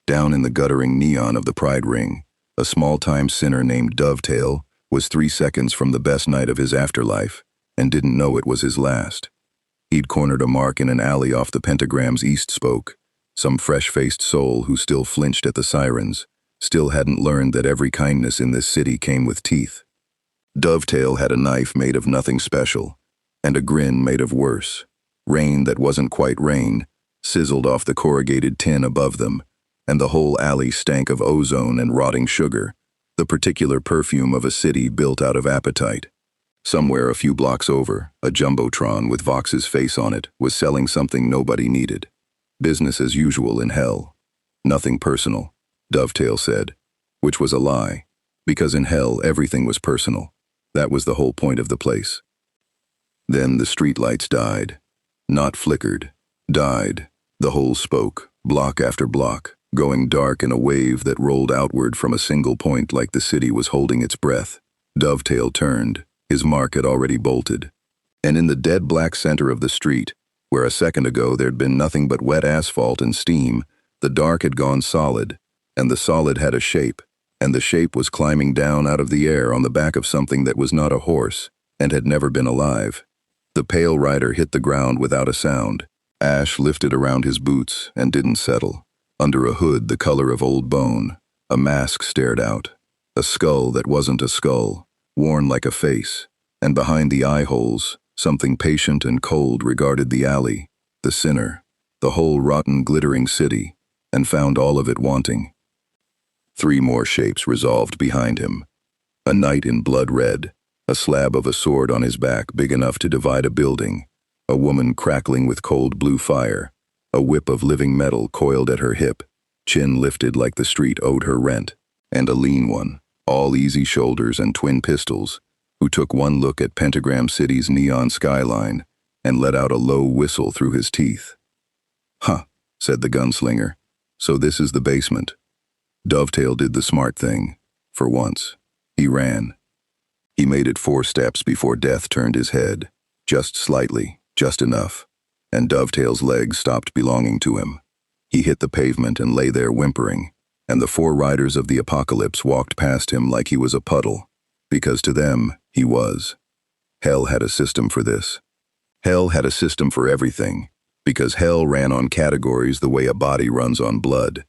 Down in the guttering neon of the Pride Ring, a small-time sinner named Dovetail was 3 seconds from the best night of his afterlife and didn't know it was his last. He'd cornered a mark in an alley off the pentagram's east spoke, some fresh-faced soul who still flinched at the sirens, still hadn't learned that every kindness in this city came with teeth. Dovetail had a knife made of nothing special, and a grin made of worse. Rain that wasn't quite rain sizzled off the corrugated tin above them, and the whole alley stank of ozone and rotting sugar, the particular perfume of a city built out of appetite. Somewhere a few blocks over, a jumbotron with Vox's face on it was selling something nobody needed. Business as usual in hell. Nothing personal, Dovetail said, which was a lie, because in hell everything was personal. That was the whole point of the place. Then the streetlights died. Not flickered, died. The whole spoke, block after block, going dark in a wave that rolled outward from a single point like the city was holding its breath. Dovetail turned. His mark had already bolted. And in the dead black center of the street, where a second ago there'd been nothing but wet asphalt and steam, the dark had gone solid, and the solid had a shape, and the shape was climbing down out of the air on the back of something that was not a horse and had never been alive. The pale rider hit the ground without a sound. Ash lifted around his boots and didn't settle. Under a hood the color of old bone, a mask stared out, a skull that wasn't a skull, worn like a face, and behind the eye holes, something patient and cold regarded the alley, the sinner, the whole rotten glittering city, and found all of it wanting. 3 more shapes resolved behind him. A knight in blood red, a slab of a sword on his back big enough to divide a building, a woman crackling with cold blue fire, a whip of living metal coiled at her hip, chin lifted like the street owed her rent, and a lean one, all easy shoulders and twin pistols, who took one look at Pentagram City's neon skyline and let out a low whistle through his teeth. "Huh," said the gunslinger. "So this is the basement." Dovetail did the smart thing. For once. He ran. He made it 4 steps before death turned his head. Just slightly, just enough. And Dovetail's legs stopped belonging to him. He hit the pavement and lay there whimpering, and the 4 riders of the apocalypse walked past him like he was a puddle, because to them, he was. Hell had a system for this. Hell had a system for everything, because hell ran on categories the way a body runs on blood.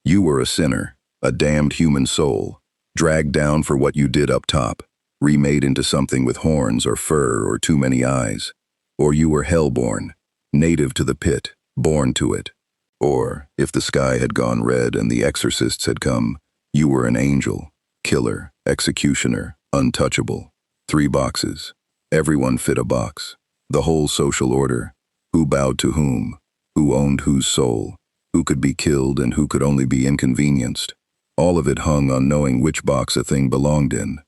You were a sinner, a damned human soul, dragged down for what you did up top, remade into something with horns or fur or too many eyes. Or you were hellborn, native to the pit, born to it. Or, if the sky had gone red and the exorcists had come, you were an angel, killer, executioner, untouchable. 3 boxes. Everyone fit a box. The whole social order. Who bowed to whom? Who owned whose soul? Who could be killed and who could only be inconvenienced? All of it hung on knowing which box a thing belonged in.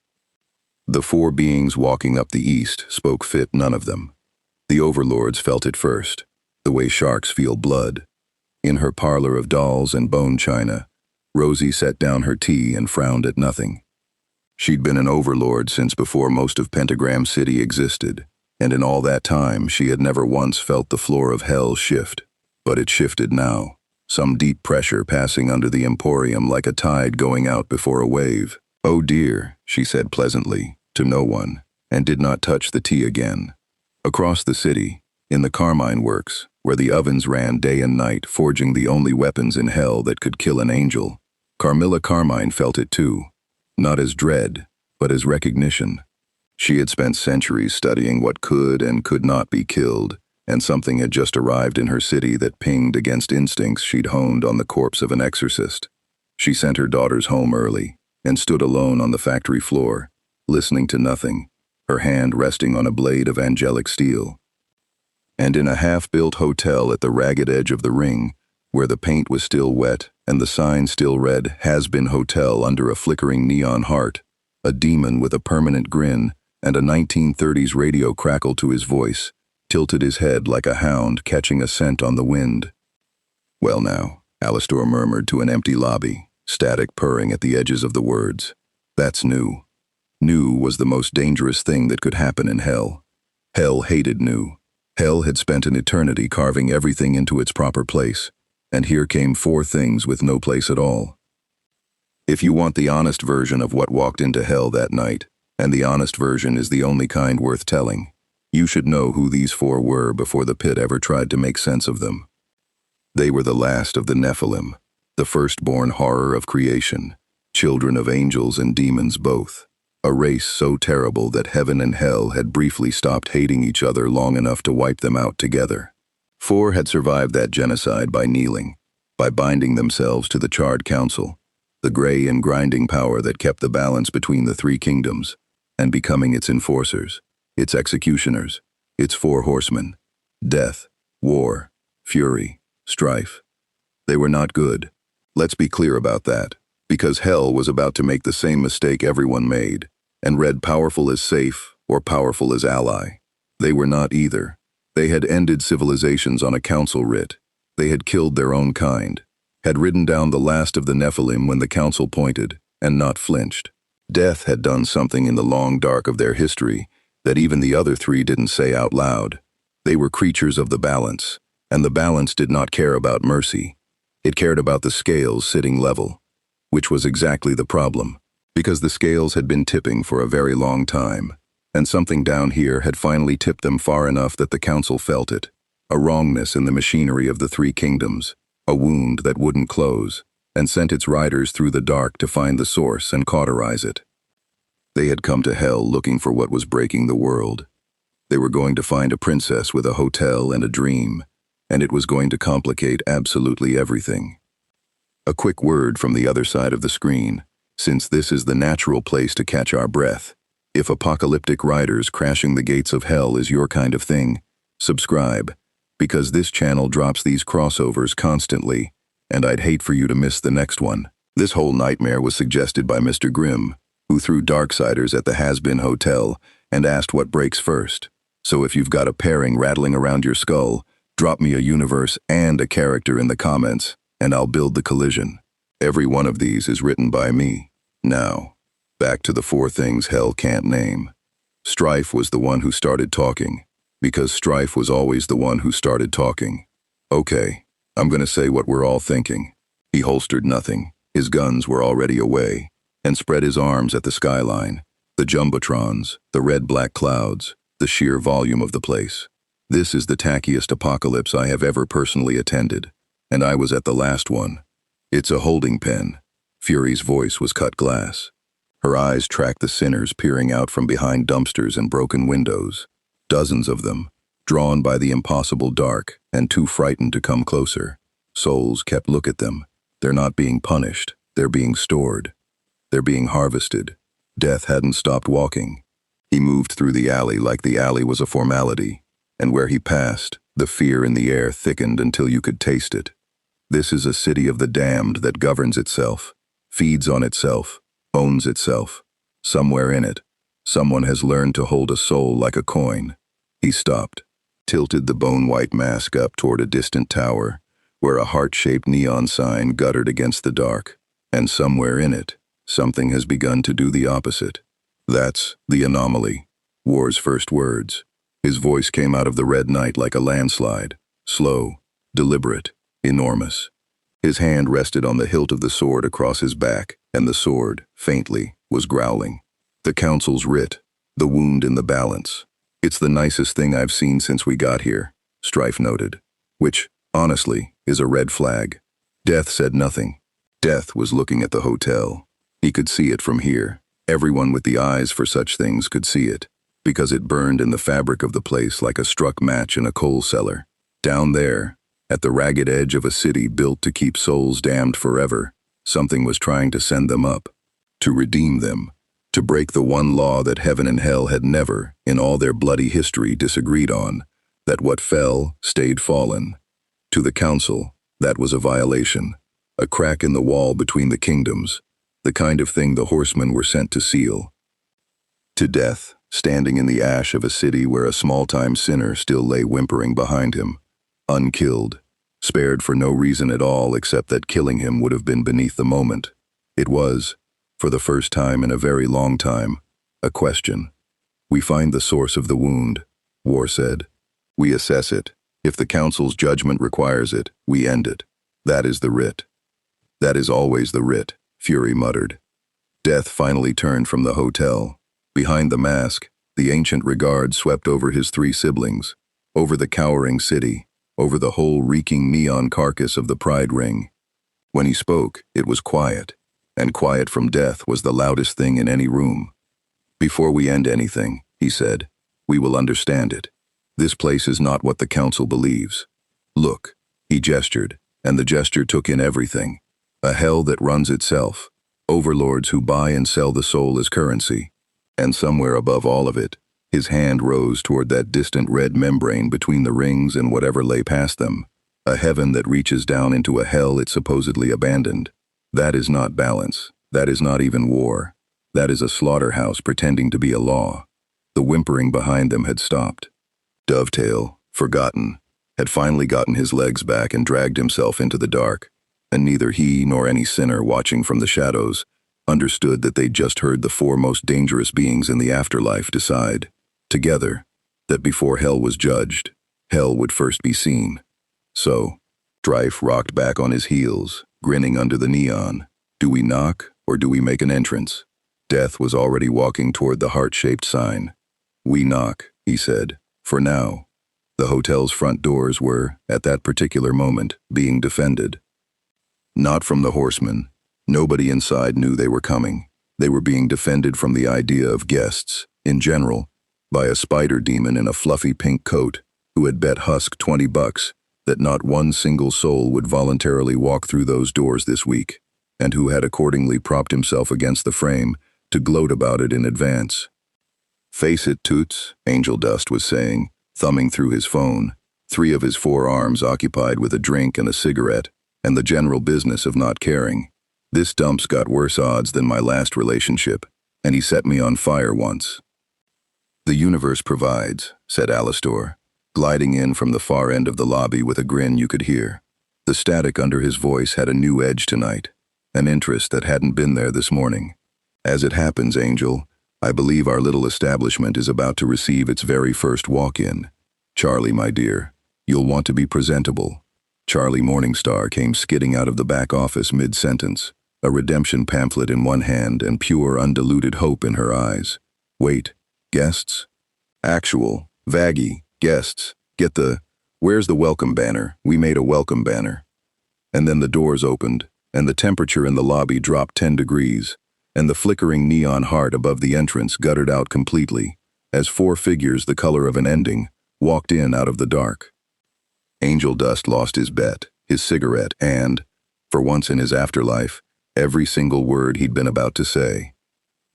The 4 beings walking up the east spoke fit none of them. The overlords felt it first, the way sharks feel blood. In her parlor of dolls and bone china, Rosie set down her tea and frowned at nothing. She'd been an overlord since before most of Pentagram City existed, and in all that time she had never once felt the floor of hell shift. But it shifted now, some deep pressure passing under the emporium like a tide going out before a wave. "Oh dear," she said pleasantly, to no one, and did not touch the tea again. Across the city, in the Carmine Works, where the ovens ran day and night forging the only weapons in hell that could kill an angel, Carmilla Carmine felt it too, not as dread, but as recognition. She had spent centuries studying what could and could not be killed, and something had just arrived in her city that pinged against instincts she'd honed on the corpse of an exorcist. She sent her daughters home early, and stood alone on the factory floor, listening to nothing, her hand resting on a blade of angelic steel. And in a half-built hotel at the ragged edge of the ring, where the paint was still wet and the sign still read Hazbin Hotel under a flickering neon heart, a demon with a permanent grin and a 1930s radio crackle to his voice tilted his head like a hound catching a scent on the wind. "Well now," Alastor murmured to an empty lobby, static purring at the edges of the words. "That's new." New was the most dangerous thing that could happen in hell. Hell hated new. Hell had spent an eternity carving everything into its proper place, and here came four things with no place at all. If you want the honest version of what walked into hell that night, and the honest version is the only kind worth telling, you should know who these four were before the pit ever tried to make sense of them. They were the last of the Nephilim, the firstborn horror of creation, children of angels and demons both, a race so terrible that heaven and hell had briefly stopped hating each other long enough to wipe them out together. Four had survived that genocide by kneeling, by binding themselves to the charred council, the gray and grinding power that kept the balance between the three kingdoms, and becoming its enforcers, its executioners, its four horsemen: death, war, fury, strife. They were not good. Let's be clear about that, because hell was about to make the same mistake everyone made, and read powerful as safe or powerful as ally. They were not either. They had ended civilizations on a council writ. They had killed their own kind, had ridden down the last of the Nephilim when the council pointed, and not flinched. Death had done something in the long dark of their history that even the other three didn't say out loud. They were creatures of the balance, and the balance did not care about mercy. It cared about the scales sitting level, which was exactly the problem, because the scales had been tipping for a very long time, and something down here had finally tipped them far enough that the council felt it, a wrongness in the machinery of the three kingdoms, a wound that wouldn't close, and sent its riders through the dark to find the source and cauterize it. They had come to hell looking for what was breaking the world. They were going to find a princess with a hotel and a dream, and it was going to complicate absolutely everything. A quick word from the other side of the screen, since this is the natural place to catch our breath. If apocalyptic riders crashing the gates of hell is your kind of thing, subscribe, because this channel drops these crossovers constantly, and I'd hate for you to miss the next one. This whole nightmare was suggested by Mr. Grimm, who threw Darksiders at the Hazbin Hotel and asked what breaks first. So if you've got a pairing rattling around your skull, drop me a universe and a character in the comments, and I'll build the collision. Every one of these is written by me. Now, back to the four things hell can't name. Strife was the one who started talking, because Strife was always the one who started talking. Okay, I'm gonna say what we're all thinking. He holstered nothing, his guns were already away, and spread his arms at the skyline, the jumbotrons, the red-black clouds, the sheer volume of the place. This is the tackiest apocalypse I have ever personally attended, and I was at the last one. It's a holding pen. Fury's voice was cut glass. Her eyes tracked the sinners peering out from behind dumpsters and broken windows. Dozens of them, drawn by the impossible dark and too frightened to come closer. Souls kept look at them. They're not being punished. They're being stored. They're being harvested. Death hadn't stopped walking. He moved through the alley like the alley was a formality, and where he passed, the fear in the air thickened until you could taste it. This is a city of the damned that governs itself, feeds on itself, owns itself. Somewhere in it, someone has learned to hold a soul like a coin. He stopped, tilted the bone-white mask up toward a distant tower, where a heart-shaped neon sign guttered against the dark, and somewhere in it, something has begun to do the opposite. That's the anomaly. War's first words. His voice came out of the red night like a landslide, slow, deliberate, enormous. His hand rested on the hilt of the sword across his back, and the sword, faintly, was growling. The council's writ, the wound in the balance. It's the nicest thing I've seen since we got here, Strife noted, which, honestly, is a red flag. Death said nothing. Death was looking at the hotel. He could see it from here. Everyone with the eyes for such things could see it, because it burned in the fabric of the place like a struck match in a coal cellar. Down there, at the ragged edge of a city built to keep souls damned forever, something was trying to send them up, to redeem them, to break the one law that heaven and hell had never, in all their bloody history, disagreed on, that what fell stayed fallen. To the council, that was a violation, a crack in the wall between the kingdoms, the kind of thing the horsemen were sent to seal. To death, standing in the ash of a city where a small-time sinner still lay whimpering behind him, unkilled, spared for no reason at all except that killing him would have been beneath the moment. It was, for the first time in a very long time, a question. We find the source of the wound, War said. We assess it. If the council's judgment requires it, we end it. That is the writ. That is always the writ, Fury muttered. Death finally turned from the hotel. Behind the mask, the ancient regard swept over his three siblings, over the cowering city, over the whole reeking neon carcass of the Pride Ring. When he spoke, it was quiet, and quiet from death was the loudest thing in any room. Before we end anything, he said, we will understand it. This place is not what the council believes. Look, he gestured, and the gesture took in everything. A hell that runs itself, overlords who buy and sell the soul as currency, and somewhere above all of it, his hand rose toward that distant red membrane between the rings and whatever lay past them, a heaven that reaches down into a hell it supposedly abandoned. That is not balance. That is not even war. That is a slaughterhouse pretending to be a law. The whimpering behind them had stopped. Dovetail, forgotten, had finally gotten his legs back and dragged himself into the dark, and neither he nor any sinner watching from the shadows understood that they'd just heard the four most dangerous beings in the afterlife decide, together, that before hell was judged, hell would first be seen. So, Strife rocked back on his heels, grinning under the neon. Do we knock, or do we make an entrance? Death was already walking toward the heart-shaped sign. We knock, he said, for now. The hotel's front doors were, at that particular moment, being defended. Not from the horsemen. Nobody inside knew they were coming. They were being defended from the idea of guests, in general, by a spider demon in a fluffy pink coat who had bet Husk $20 that not one single soul would voluntarily walk through those doors this week, and who had accordingly propped himself against the frame to gloat about it in advance. Face it, Toots, Angel Dust was saying, thumbing through his phone, three of his four arms occupied with a drink and a cigarette, and the general business of not caring. This dump's got worse odds than my last relationship, and he set me on fire once. The universe provides, said Alastor, gliding in from the far end of the lobby with a grin you could hear. The static under his voice had a new edge tonight, an interest that hadn't been there this morning. As it happens, Angel, I believe our little establishment is about to receive its very first walk-in. Charlie, my dear, you'll want to be presentable. Charlie Morningstar came skidding out of the back office mid-sentence, a redemption pamphlet in one hand and pure, undiluted hope in her eyes. Wait, guests? Actual, vaggy, guests. Get the, where's the welcome banner? We made a welcome banner. And then the doors opened, and the temperature in the lobby dropped 10 degrees, and the flickering neon heart above the entrance guttered out completely, as four figures the color of an ending walked in out of the dark. Angel Dust lost his bet, his cigarette, and, for once in his afterlife, every single word he'd been about to say.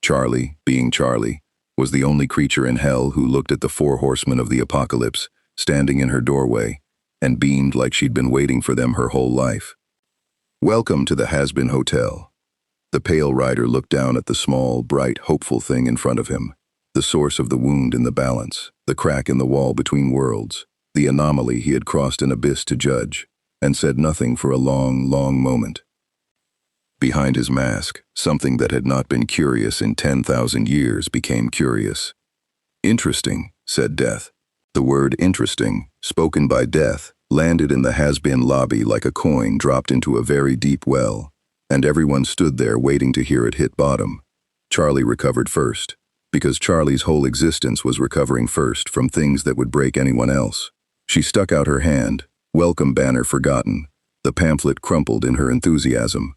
Charlie, being Charlie, was the only creature in hell who looked at the Four Horsemen of the Apocalypse standing in her doorway and beamed like she'd been waiting for them her whole life. Welcome to the Hazbin Hotel. The pale rider looked down at the small, bright, hopeful thing in front of him, the source of the wound in the balance, the crack in the wall between worlds, the anomaly he had crossed an abyss to judge, and said nothing for a long, long moment. Behind his mask, something that had not been curious in 10,000 years became curious. Interesting, said Death. The word interesting, spoken by Death, landed in the Hazbin lobby like a coin dropped into a very deep well, and everyone stood there waiting to hear it hit bottom. Charlie recovered first, because Charlie's whole existence was recovering first from things that would break anyone else. She stuck out her hand, welcome banner forgotten. The pamphlet crumpled in her enthusiasm.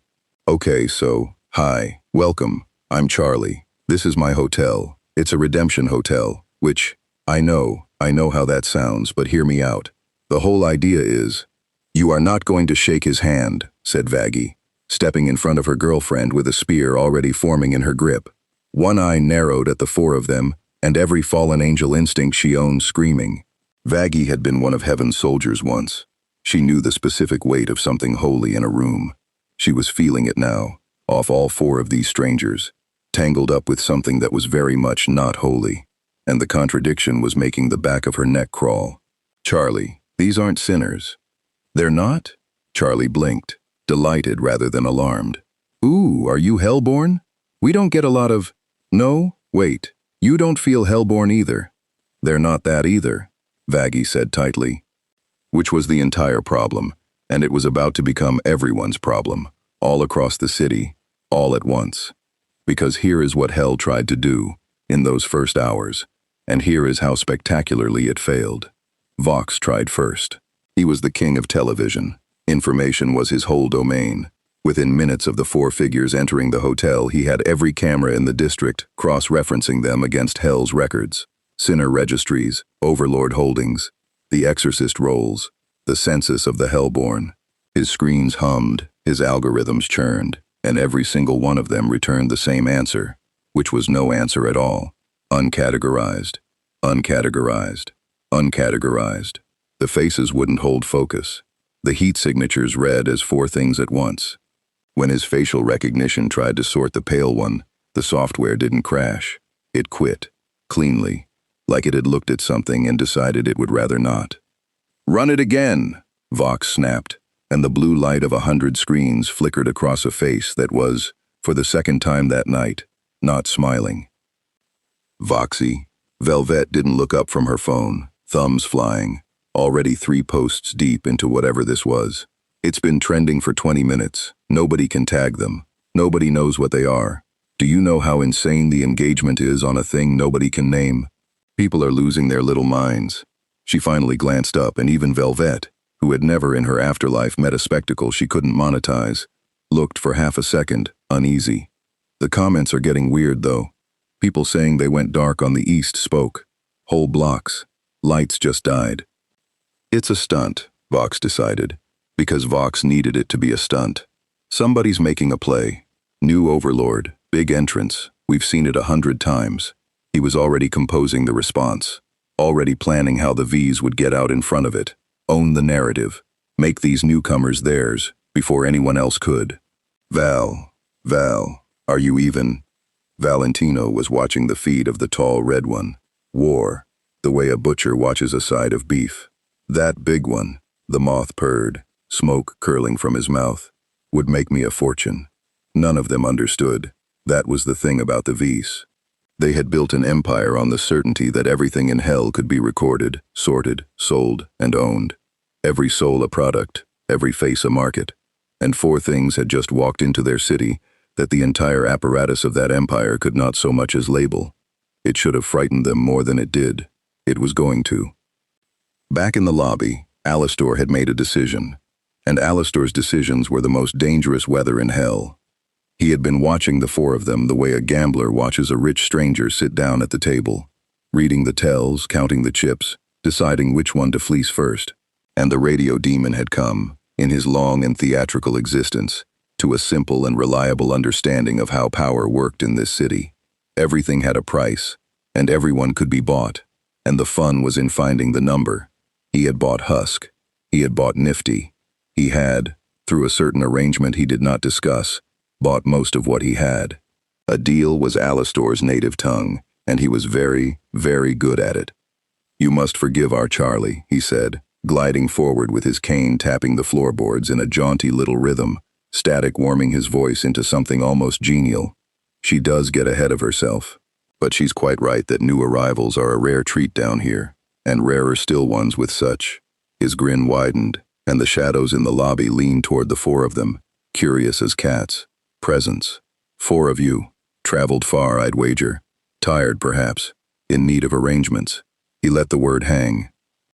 Okay, so, hi, welcome, I'm Charlie. This is my hotel. It's a redemption hotel, which, I know how that sounds, but hear me out. The whole idea is, you are not going to shake his hand, said Vaggie, stepping in front of her girlfriend with a spear already forming in her grip. One eye narrowed at the four of them, and every fallen angel instinct she owned screaming. Vaggie had been one of heaven's soldiers once. She knew the specific weight of something holy in a room. She was feeling it now, off all four of these strangers, tangled up with something that was very much not holy, and the contradiction was making the back of her neck crawl. Charlie, these aren't sinners. They're not? Charlie blinked, delighted rather than alarmed. Ooh, are you hellborn? We don't get a lot of... No, wait, you don't feel hellborn either. They're not that either, Vaggie said tightly. Which was the entire problem. And it was about to become everyone's problem, all across the city, all at once. Because here is what hell tried to do in those first hours, and here is how spectacularly it failed. Vox tried first. He was the king of television. Information was his whole domain. Within minutes of the four figures entering the hotel, he had every camera in the district cross-referencing them against Hell's records. Sinner registries, overlord holdings, the exorcist rolls, the census of the hellborn. His screens hummed, his algorithms churned, and every single one of them returned the same answer, which was no answer at all. Uncategorized, uncategorized, uncategorized. The faces wouldn't hold focus. The heat signatures read as four things at once. When his facial recognition tried to sort the pale one, the software didn't crash. It quit, cleanly, like it had looked at something and decided it would rather not. "Run it again," Vox snapped, and the blue light of 100 screens flickered across a face that was, for the second time that night, not smiling. Voxy. Velvet didn't look up from her phone, thumbs flying, already 3 posts deep into whatever this was. It's been trending for 20 minutes. Nobody can tag them. Nobody knows what they are. Do you know how insane the engagement is on a thing nobody can name? People are losing their little minds. She finally glanced up, and even Velvet, who had never in her afterlife met a spectacle she couldn't monetize, looked for half a second, uneasy. The comments are getting weird, though. People saying they went dark on the east spoke. Whole blocks. Lights just died. It's a stunt, Vox decided, because Vox needed it to be a stunt. Somebody's making a play. New overlord, big entrance. We've seen it 100 times. He was already composing the response, already planning how the V's would get out in front of it, own the narrative, make these newcomers theirs before anyone else could. Val, are you even? Valentino was watching the feed of the tall red one. War, the way a butcher watches a side of beef. That big one, the moth purred, smoke curling from his mouth, would make me a fortune. None of them understood. That was the thing about the V's. They had built an empire on the certainty that everything in hell could be recorded, sorted, sold, and owned. Every soul a product, every face a market. And four things had just walked into their city that the entire apparatus of that empire could not so much as label. It should have frightened them more than it did. It was going to. Back in the lobby, Alastor had made a decision, and Alastor's decisions were the most dangerous weather in hell. He had been watching the four of them the way a gambler watches a rich stranger sit down at the table, reading the tells, counting the chips, deciding which one to fleece first. And the radio demon had come, in his long and theatrical existence, to a simple and reliable understanding of how power worked in this city. Everything had a price, and everyone could be bought, and the fun was in finding the number. He had bought Husk. He had bought Nifty. He had, through a certain arrangement he did not discuss, bought most of what he had. A deal was Alastor's native tongue, and he was very, very good at it. "You must forgive our Charlie," he said, gliding forward with his cane tapping the floorboards in a jaunty little rhythm, static warming his voice into something almost genial. "She does get ahead of herself. But she's quite right that new arrivals are a rare treat down here, and rarer still ones with such." His grin widened, and the shadows in the lobby leaned toward the four of them, curious as cats. Presence. 4 of you. Traveled far, I'd wager. Tired, perhaps. In need of arrangements. He let the word hang.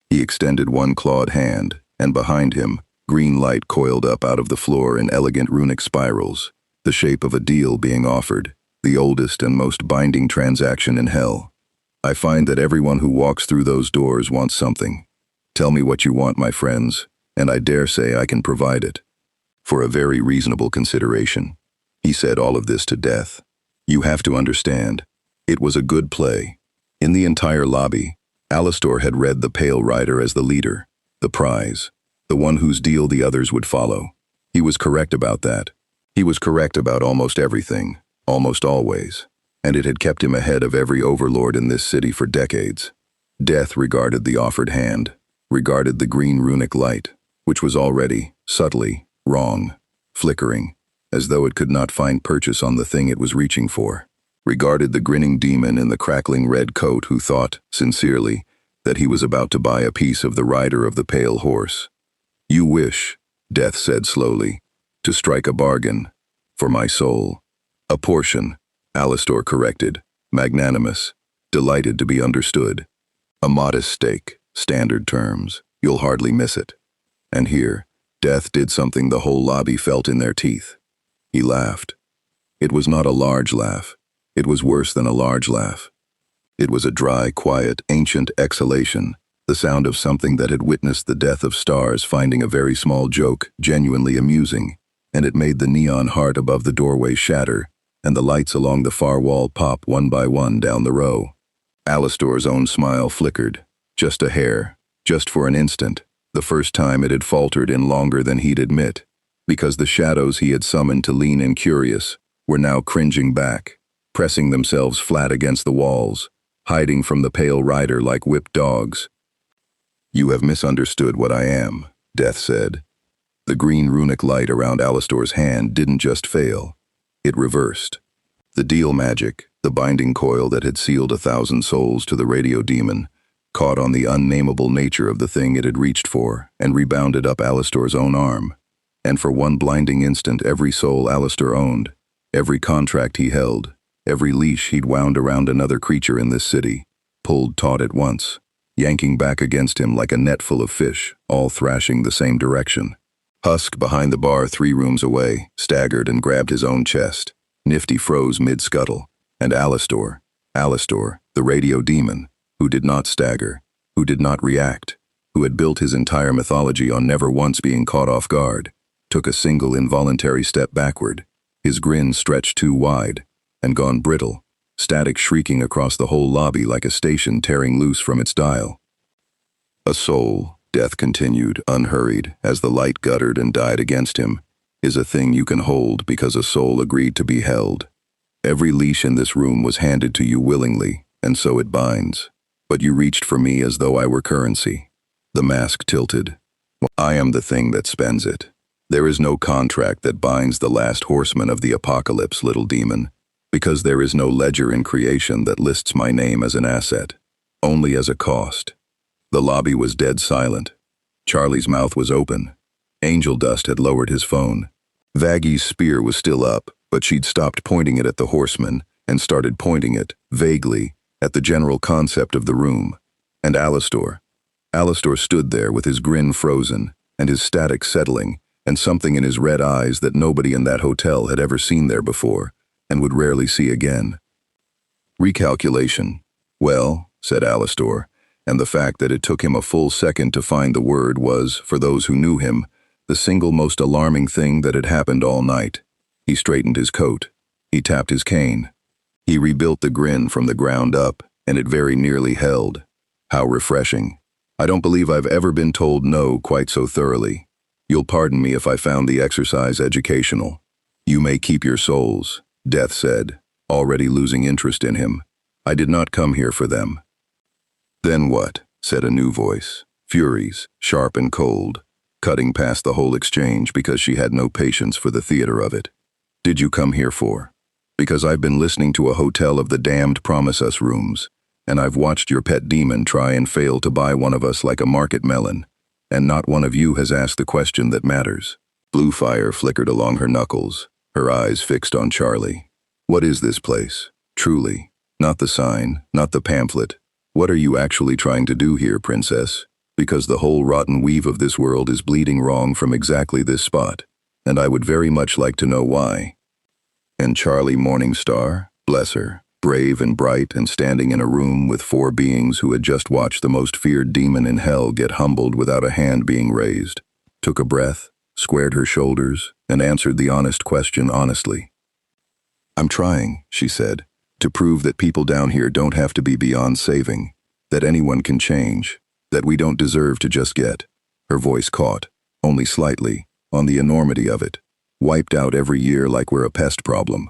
He extended one clawed hand, and behind him, green light coiled up out of the floor in elegant runic spirals, the shape of a deal being offered, the oldest and most binding transaction in hell. "I find that everyone who walks through those doors wants something. Tell me what you want, my friends, and I dare say I can provide it. For a very reasonable consideration." He said all of this to Death. "You have to understand, it was a good play." In the entire lobby, Alastor had read the Pale Rider as the leader, the prize, the one whose deal the others would follow. He was correct about that. He was correct about almost everything, almost always, and it had kept him ahead of every overlord in this city for decades. Death regarded the offered hand, regarded the green runic light, which was already, subtly, wrong, flickering, as though it could not find purchase on the thing it was reaching for. Regarded the grinning demon in the crackling red coat who thought, sincerely, that he was about to buy a piece of the rider of the pale horse. "You wish," Death said slowly. To strike a bargain. For my soul. A portion, Alastor corrected, magnanimous, delighted to be understood. A modest stake, standard terms, you'll hardly miss it. And here, Death did something the whole lobby felt in their teeth. He laughed. It was not a large laugh. It was worse than a large laugh. It was a dry, quiet, ancient exhalation, the sound of something that had witnessed the death of stars finding a very small joke genuinely amusing, and it made the neon heart above the doorway shatter, and the lights along the far wall pop one by one down the row. Alastor's own smile flickered, just a hair, just for an instant, the first time it had faltered in longer than he'd admit, because the shadows he had summoned to lean in curious were now cringing back, pressing themselves flat against the walls, hiding from the pale rider like whipped dogs. You have misunderstood what I am, Death said. The green runic light around Alastor's hand didn't just fail, it reversed. The deal magic, the binding coil that had sealed 1,000 souls to the radio demon, caught on the unnameable nature of the thing it had reached for and rebounded up Alastor's own arm. And for one blinding instant every soul Alastor owned, every contract he held, every leash he'd wound around another creature in this city, pulled taut at once, yanking back against him like a net full of fish, all thrashing the same direction. Husk, behind the bar 3 rooms away, staggered and grabbed his own chest. Nifty froze mid-scuttle, and Alastor, the radio demon, who did not stagger, who did not react, who had built his entire mythology on never once being caught off guard, took a single involuntary step backward, his grin stretched too wide, and gone brittle, static shrieking across the whole lobby like a station tearing loose from its dial. A soul, Death continued, unhurried, as the light guttered and died against him, is a thing you can hold because a soul agreed to be held. Every leash in this room was handed to you willingly, and so it binds. But you reached for me as though I were currency. The mask tilted. I am the thing that spends it. There is no contract that binds the last horseman of the apocalypse, little demon, because there is no ledger in creation that lists my name as an asset, only as a cost. The lobby was dead silent. Charlie's mouth was open. Angel Dust had lowered his phone. Vaggy's spear was still up, but she'd stopped pointing it at the horseman and started pointing it, vaguely, at the general concept of the room. And Alastor stood there with his grin frozen and his static settling and something in his red eyes that nobody in that hotel had ever seen there before and would rarely see again. Recalculation. Well, said Alastor, and the fact that it took him a full second to find the word was, for those who knew him, the single most alarming thing that had happened all night. He straightened his coat. He tapped his cane. He rebuilt the grin from the ground up, and it very nearly held. How refreshing. I don't believe I've ever been told no quite so thoroughly. You'll pardon me if I found the exercise educational. You may keep your souls, Death said, already losing interest in him. I did not come here for them. Then what? Said a new voice. Furies, sharp and cold, cutting past the whole exchange because she had no patience for the theater of it. Did you come here for? Because I've been listening to a hotel of the damned promise us rooms, and I've watched your pet demon try and fail to buy one of us like a market melon, and not one of you has asked the question that matters. Blue fire flickered along her knuckles, her eyes fixed on Charlie. What is this place? Truly. Not the sign, not the pamphlet. What are you actually trying to do here, princess? Because the whole rotten weave of this world is bleeding wrong from exactly this spot, and I would very much like to know why. And Charlie Morningstar, bless her, brave and bright and standing in a room with 4 beings who had just watched the most feared demon in hell get humbled without a hand being raised, took a breath, squared her shoulders, and answered the honest question honestly. I'm trying, she said, to prove that people down here don't have to be beyond saving, that anyone can change, that we don't deserve to just get. Her voice caught, only slightly, on the enormity of it, wiped out every year like we're a pest problem.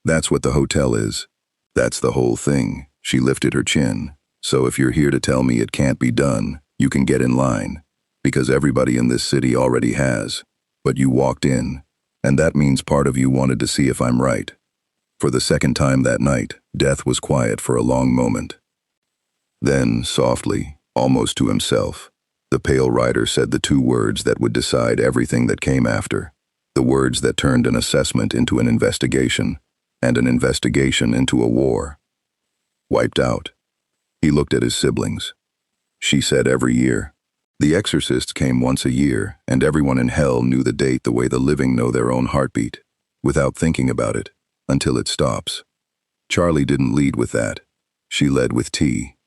That's what the hotel is. That's the whole thing. She lifted her chin. So if you're here to tell me it can't be done, you can get in line, because everybody in this city already has. But you walked in, and that means part of you wanted to see if I'm right. For the second time that night, Death was quiet for a long moment. Then, softly, almost to himself, The pale rider said the two words that would decide everything that came after. The words that turned an assessment into an investigation, and an investigation into a war. Wiped out. He looked at his siblings. She said every year. The exorcists came once a year, and everyone in hell knew the date the way the living know their own heartbeat, without thinking about it, until it stops. Charlie didn't lead with that. She led with tea.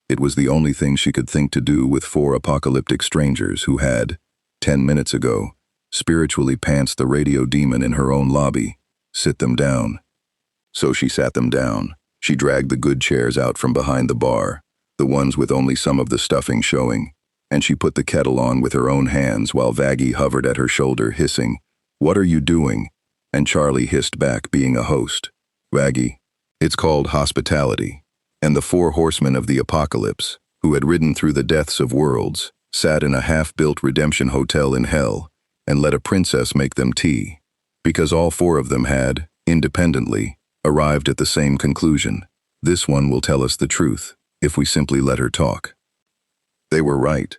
It was the only thing she could think to do with 4 apocalyptic strangers who had, 10 minutes ago, spiritually pantsed the radio demon in her own lobby. Sit them down. So she sat them down. She dragged the good chairs out from behind the bar, the ones with only some of the stuffing showing, and she put the kettle on with her own hands while Vaggie hovered at her shoulder hissing, "What are you doing?" And Charlie hissed back, being a host. "Vaggie, it's called hospitality." And the 4 horsemen of the apocalypse, who had ridden through the deaths of worlds, sat in a half-built redemption hotel in hell and let a princess make them tea, because all 4 of them had, independently, arrived at the same conclusion. This one will tell us the truth, if we simply let her talk. They were right.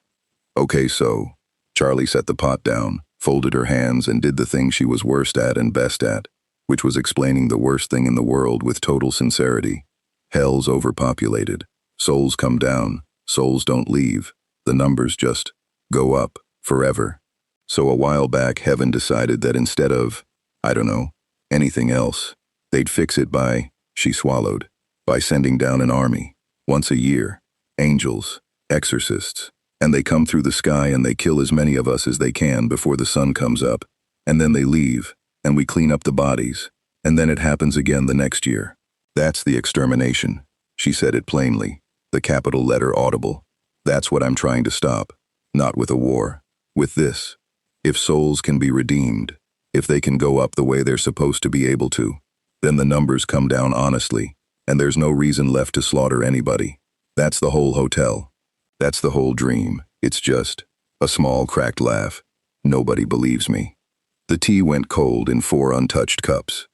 Okay, so, Charlie set the pot down, folded her hands, and did the thing she was worst at and best at, which was explaining the worst thing in the world with total sincerity. Hell's overpopulated. Souls come down. Souls don't leave. The numbers just go up forever. So a while back, heaven decided that instead of, I don't know, anything else, they'd fix it by, she swallowed, by sending down an army, once a year, angels, exorcists, and they come through the sky and they kill as many of us as they can before the sun comes up, and then they leave, and we clean up the bodies, and then it happens again the next year. That's the extermination. She said it plainly, the capital letter audible. That's what I'm trying to stop. Not with a war. With this. If souls can be redeemed, if they can go up the way they're supposed to be able to, then the numbers come down honestly, and there's no reason left to slaughter anybody. That's the whole hotel. That's the whole dream. It's just a small cracked laugh. Nobody believes me. The tea went cold in 4 untouched cups,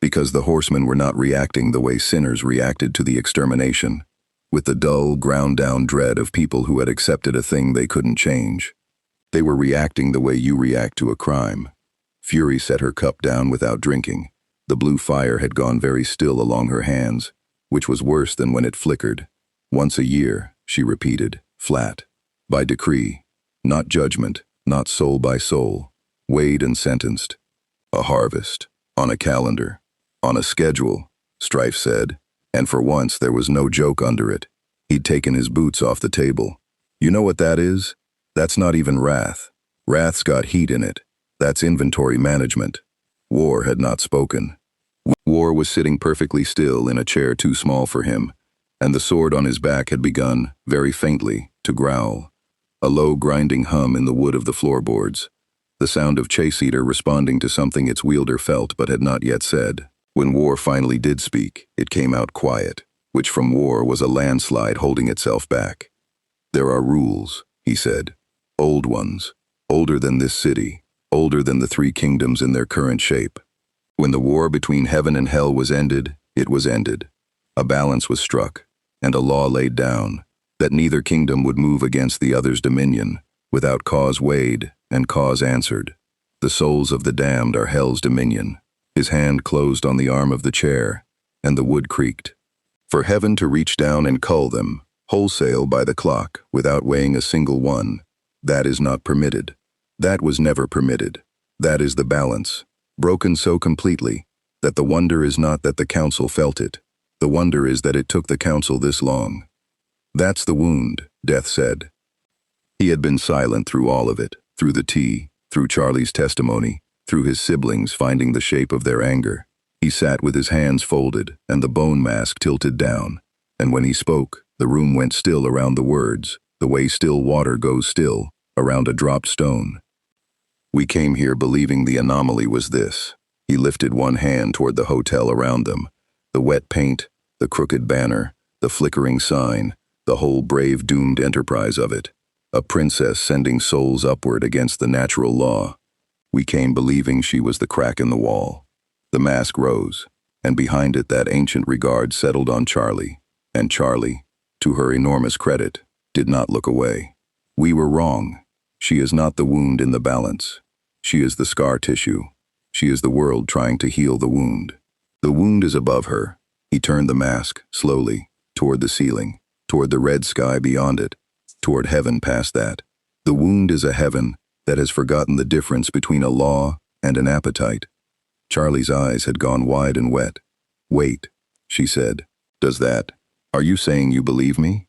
because the horsemen were not reacting the way sinners reacted to the extermination, with the dull, ground-down dread of people who had accepted a thing they couldn't change. They were reacting the way you react to a crime. Fury set her cup down without drinking. The blue fire had gone very still along her hands, which was worse than when it flickered. Once a year, she repeated, flat. By decree. Not judgment, not soul by soul. Weighed and sentenced. A harvest. On a calendar. On a schedule, Strife said, and for once there was no joke under it. He'd taken his boots off the table. You know what that is? That's not even wrath. Wrath's got heat in it. That's inventory management. War had not spoken. War was sitting perfectly still in a chair too small for him, and the sword on his back had begun, very faintly, to growl. A low grinding hum in the wood of the floorboards. The sound of Chase Eater responding to something its wielder felt but had not yet said. When War finally did speak, it came out quiet, which from War was a landslide holding itself back. There are rules, he said. Old ones. Older than this city. Older than the 3 kingdoms in their current shape. When the war between heaven and hell was ended, it was ended. A balance was struck, and a law laid down, that neither kingdom would move against the other's dominion, without cause weighed and cause answered. The souls of the damned are hell's dominion. His hand closed on the arm of the chair, and the wood creaked. For heaven to reach down and cull them, wholesale by the clock, without weighing a single one, that is not permitted. That was never permitted. That is the balance, broken so completely, that the wonder is not that the council felt it. The wonder is that it took the council this long. That's the wound, Death said. He had been silent through all of it, through the tea, through Charlie's testimony, through his siblings finding the shape of their anger. He sat with his hands folded and the bone mask tilted down, and when he spoke, the room went still around the words, the way still water goes still, around a dropped stone. We came here believing the anomaly was this. He lifted one hand toward the hotel around them, the wet paint, the crooked banner, the flickering sign, the whole brave doomed enterprise of it. A princess sending souls upward against the natural law. We came believing she was the crack in the wall. The mask rose, and behind it that ancient regard settled on Charlie, and Charlie, to her enormous credit, did not look away. We were wrong. She is not the wound in the balance. She is the scar tissue. She is the world trying to heal the wound. The wound is above her. He turned the mask, slowly, toward the ceiling, toward the red sky beyond it, toward heaven past that. The wound is a heaven that has forgotten the difference between a law and an appetite. Charlie's eyes had gone wide and wet. Wait, she said. Does that? Are you saying you believe me?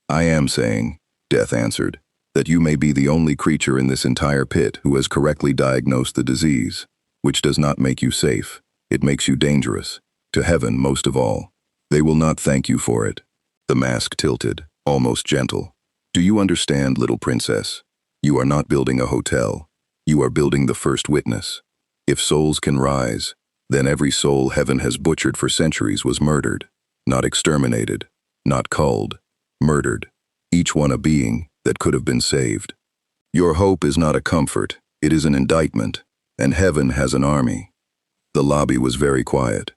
I am saying, Death answered, that you may be the only creature in this entire pit who has correctly diagnosed the disease, which does not make you safe. It makes you dangerous. To heaven most of all. They will not thank you for it. The mask tilted, almost gentle. Do you understand, little princess? You are not building a hotel. You are building the first witness. If souls can rise, then every soul heaven has butchered for centuries was murdered. Not exterminated, not culled, murdered. Each one a being that could have been saved. Your hope is not a comfort, it is an indictment, and heaven has an army. The lobby was very quiet.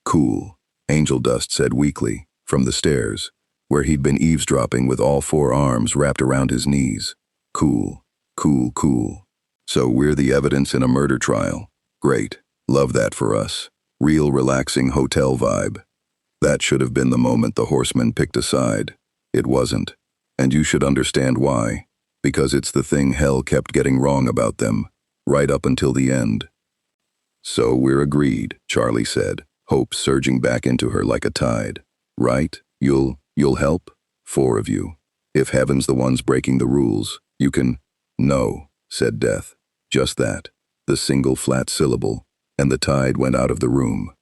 Cool, Angel Dust said weakly, from the stairs, where he'd been eavesdropping with all four arms wrapped around his knees. Cool, cool, cool. So we're the evidence in a murder trial. Great, love that for us. Real relaxing hotel vibe. That should have been the moment the horsemen picked a side. It wasn't. And you should understand why. Because it's the thing hell kept getting wrong about them, right up until the end. So we're agreed, Charlie said, hope surging back into her like a tide. Right? You'll help? 4 of you. If heaven's the ones breaking the rules, you can... No, said Death. Just that. The single flat syllable, and the tide went out of the room.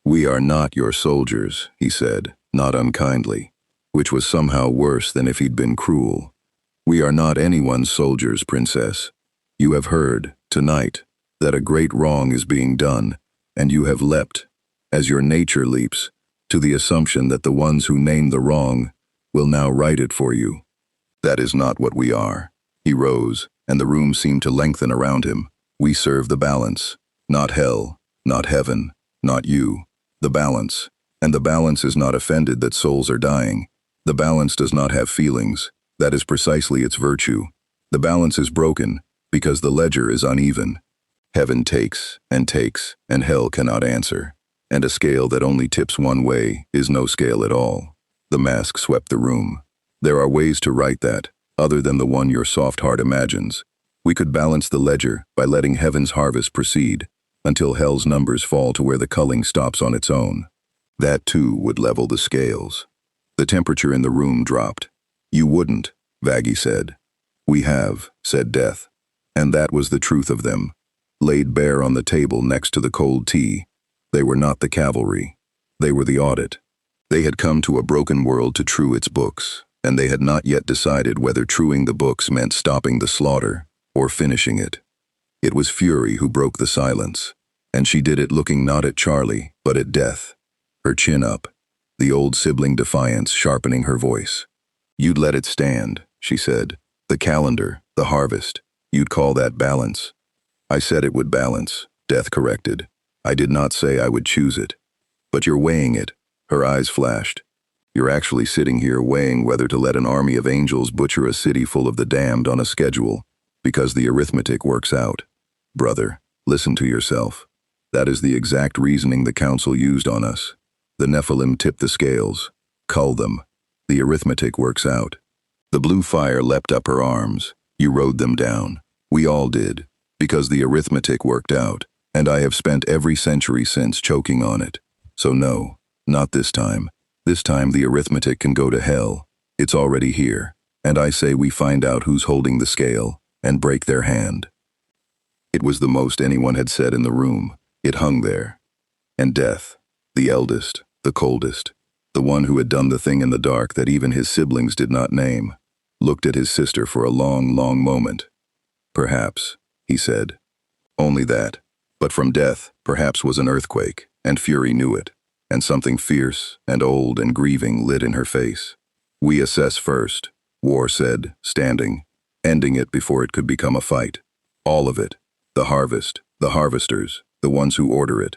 We are not your soldiers, he said, not unkindly, which was somehow worse than if he'd been cruel. We are not anyone's soldiers, princess. You have heard, tonight, that a great wrong is being done, and you have leapt, as your nature leaps, to the assumption that the ones who named the wrong will now right it for you. That is not what we are. He rose, and the room seemed to lengthen around him. We serve the balance, not hell, not heaven, not you. The balance. And the balance is not offended that souls are dying. The balance does not have feelings. That is precisely its virtue. The balance is broken because the ledger is uneven. Heaven takes, and hell cannot answer. And a scale that only tips one way is no scale at all. The mask swept the room. There are ways to right that, other than the one your soft heart imagines. We could balance the ledger by letting heaven's harvest proceed, until hell's numbers fall to where the culling stops on its own. That too would level the scales. The temperature in the room dropped. You wouldn't, Vaggie said. We have, said Death. And that was the truth of them. Laid bare on the table next to the cold tea. They were not the cavalry. They were the audit. They had come to a broken world to true its books, and they had not yet decided whether truing the books meant stopping the slaughter or finishing it. It was Fury who broke the silence, and she did it looking not at Charlie, but at Death, her chin up, the old sibling defiance sharpening her voice. You'd let it stand, she said. The calendar, the harvest, you'd call that balance. I said it would balance, Death corrected. I did not say I would choose it. But you're weighing it, her eyes flashed. You're actually sitting here weighing whether to let an army of angels butcher a city full of the damned on a schedule, because the arithmetic works out. Brother, listen to yourself. That is the exact reasoning the council used on us. The Nephilim tip the scales, cull them. The arithmetic works out. The blue fire leapt up her arms. You rode them down. We all did, because the arithmetic worked out, and I have spent every century since choking on it. So no, not this time. This time the arithmetic can go to hell. It's already here, and I say we find out who's holding the scale and break their hand. It was the most anyone had said in the room. It hung there. And Death, the eldest, the coldest, the one who had done the thing in the dark that even his siblings did not name, looked at his sister for a long, long moment. Perhaps, he said. Only that. But from Death, perhaps was an earthquake, and Fury knew it, and something fierce and old and grieving lit in her face. We assess first, War said, standing, ending it before it could become a fight. All of it. The harvest, the harvesters, the ones who order it.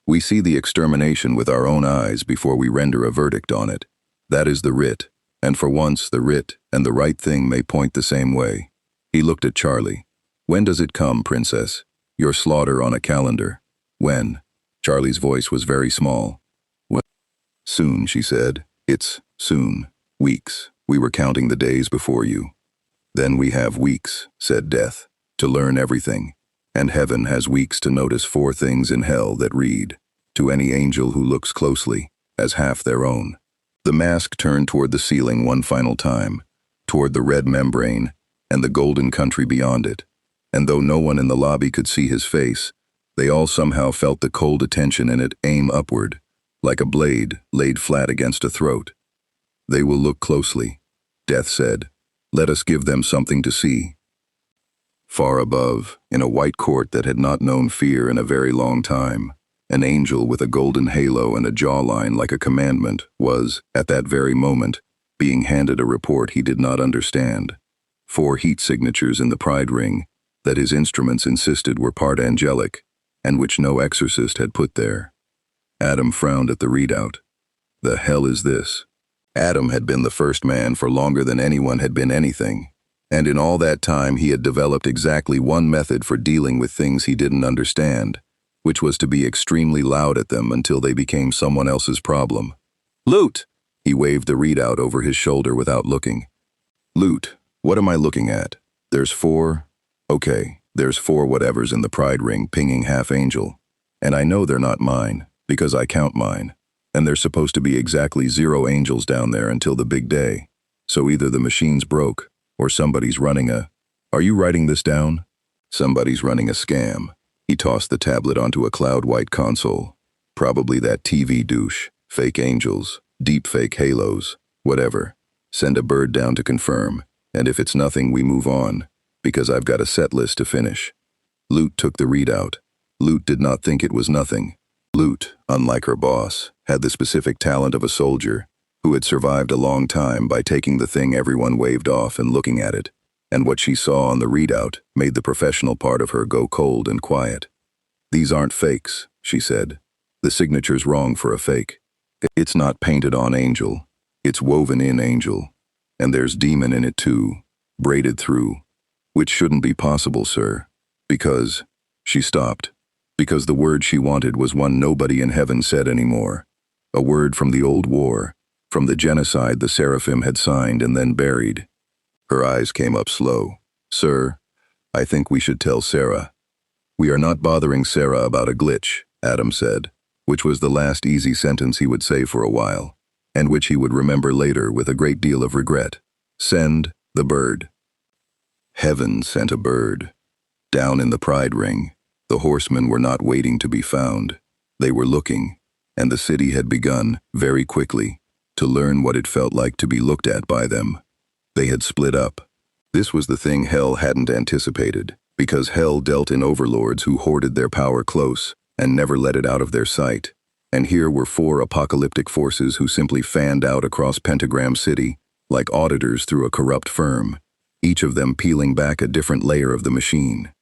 We see the extermination with our own eyes before we render a verdict on it. That is the writ, And for once, the writ and the right thing may point the same way. He looked at Charlie. When does it come, princess? Your slaughter on a calendar. When? Charlie's voice was very small. Well, soon, she said. It's soon. Weeks. We were counting the days before you. Then we have weeks, said Death, to learn everything. And heaven has weeks to notice 4 things in hell that read, to any angel who looks closely, as half their own. The mask turned toward the ceiling one final time, toward the red membrane and the golden country beyond it. And though no one in the lobby could see his face, they all somehow felt the cold attention in it aim upward, like a blade laid flat against a throat. They will look closely, Death said. Let us give them something to see. Far above, in a white court that had not known fear in a very long time, an angel with a golden halo and a jawline like a commandment was, at that very moment, being handed a report he did not understand. 4 heat signatures in the pride ring that his instruments insisted were part angelic, and which no exorcist had put there. Adam frowned at the readout. The hell is this? Adam had been the first man for longer than anyone had been anything, and in all that time he had developed exactly one method for dealing with things he didn't understand, which was to be extremely loud at them until they became someone else's problem. Loot! He waved the readout over his shoulder without looking. Loot, what am I looking at? There's 4. Okay, there's 4 whatevers in the pride ring pinging half angel. And I know they're not mine, because I count mine. And there's supposed to be exactly 0 angels down there until the big day. So either the machine's broke, or somebody's running a... Are you writing this down? Somebody's running a scam. He tossed the tablet onto a cloud-white console. Probably that TV douche, fake angels, deep fake halos, whatever. Send a bird down to confirm, and if it's nothing, we move on, because I've got a set list to finish. Loot took the readout. Loot did not think it was nothing. Loot, unlike her boss, had the specific talent of a soldier who had survived a long time by taking the thing everyone waved off and looking at it, and what she saw on the readout made the professional part of her go cold and quiet. These aren't fakes, she said. The signature's wrong for a fake. It's not painted on angel. It's woven in angel. And there's demon in it too, braided through. Which shouldn't be possible, sir. Because... She stopped. Because the word she wanted was one nobody in heaven said anymore. A word from the old war, from the genocide the seraphim had signed and then buried. Her eyes came up slow. Sir, I think we should tell Sarah. We are not bothering Sarah about a glitch, Adam said, which was the last easy sentence he would say for a while, and which he would remember later with a great deal of regret. Send the bird. Heaven sent a bird. Down in the pride ring, the horsemen were not waiting to be found. They were looking, and the city had begun, very quickly, to learn what it felt like to be looked at by them. They had split up. This was the thing hell hadn't anticipated, because hell dealt in overlords who hoarded their power close and never let it out of their sight. And here were 4 apocalyptic forces who simply fanned out across Pentagram City, like auditors through a corrupt firm, each of them peeling back a different layer of the machine.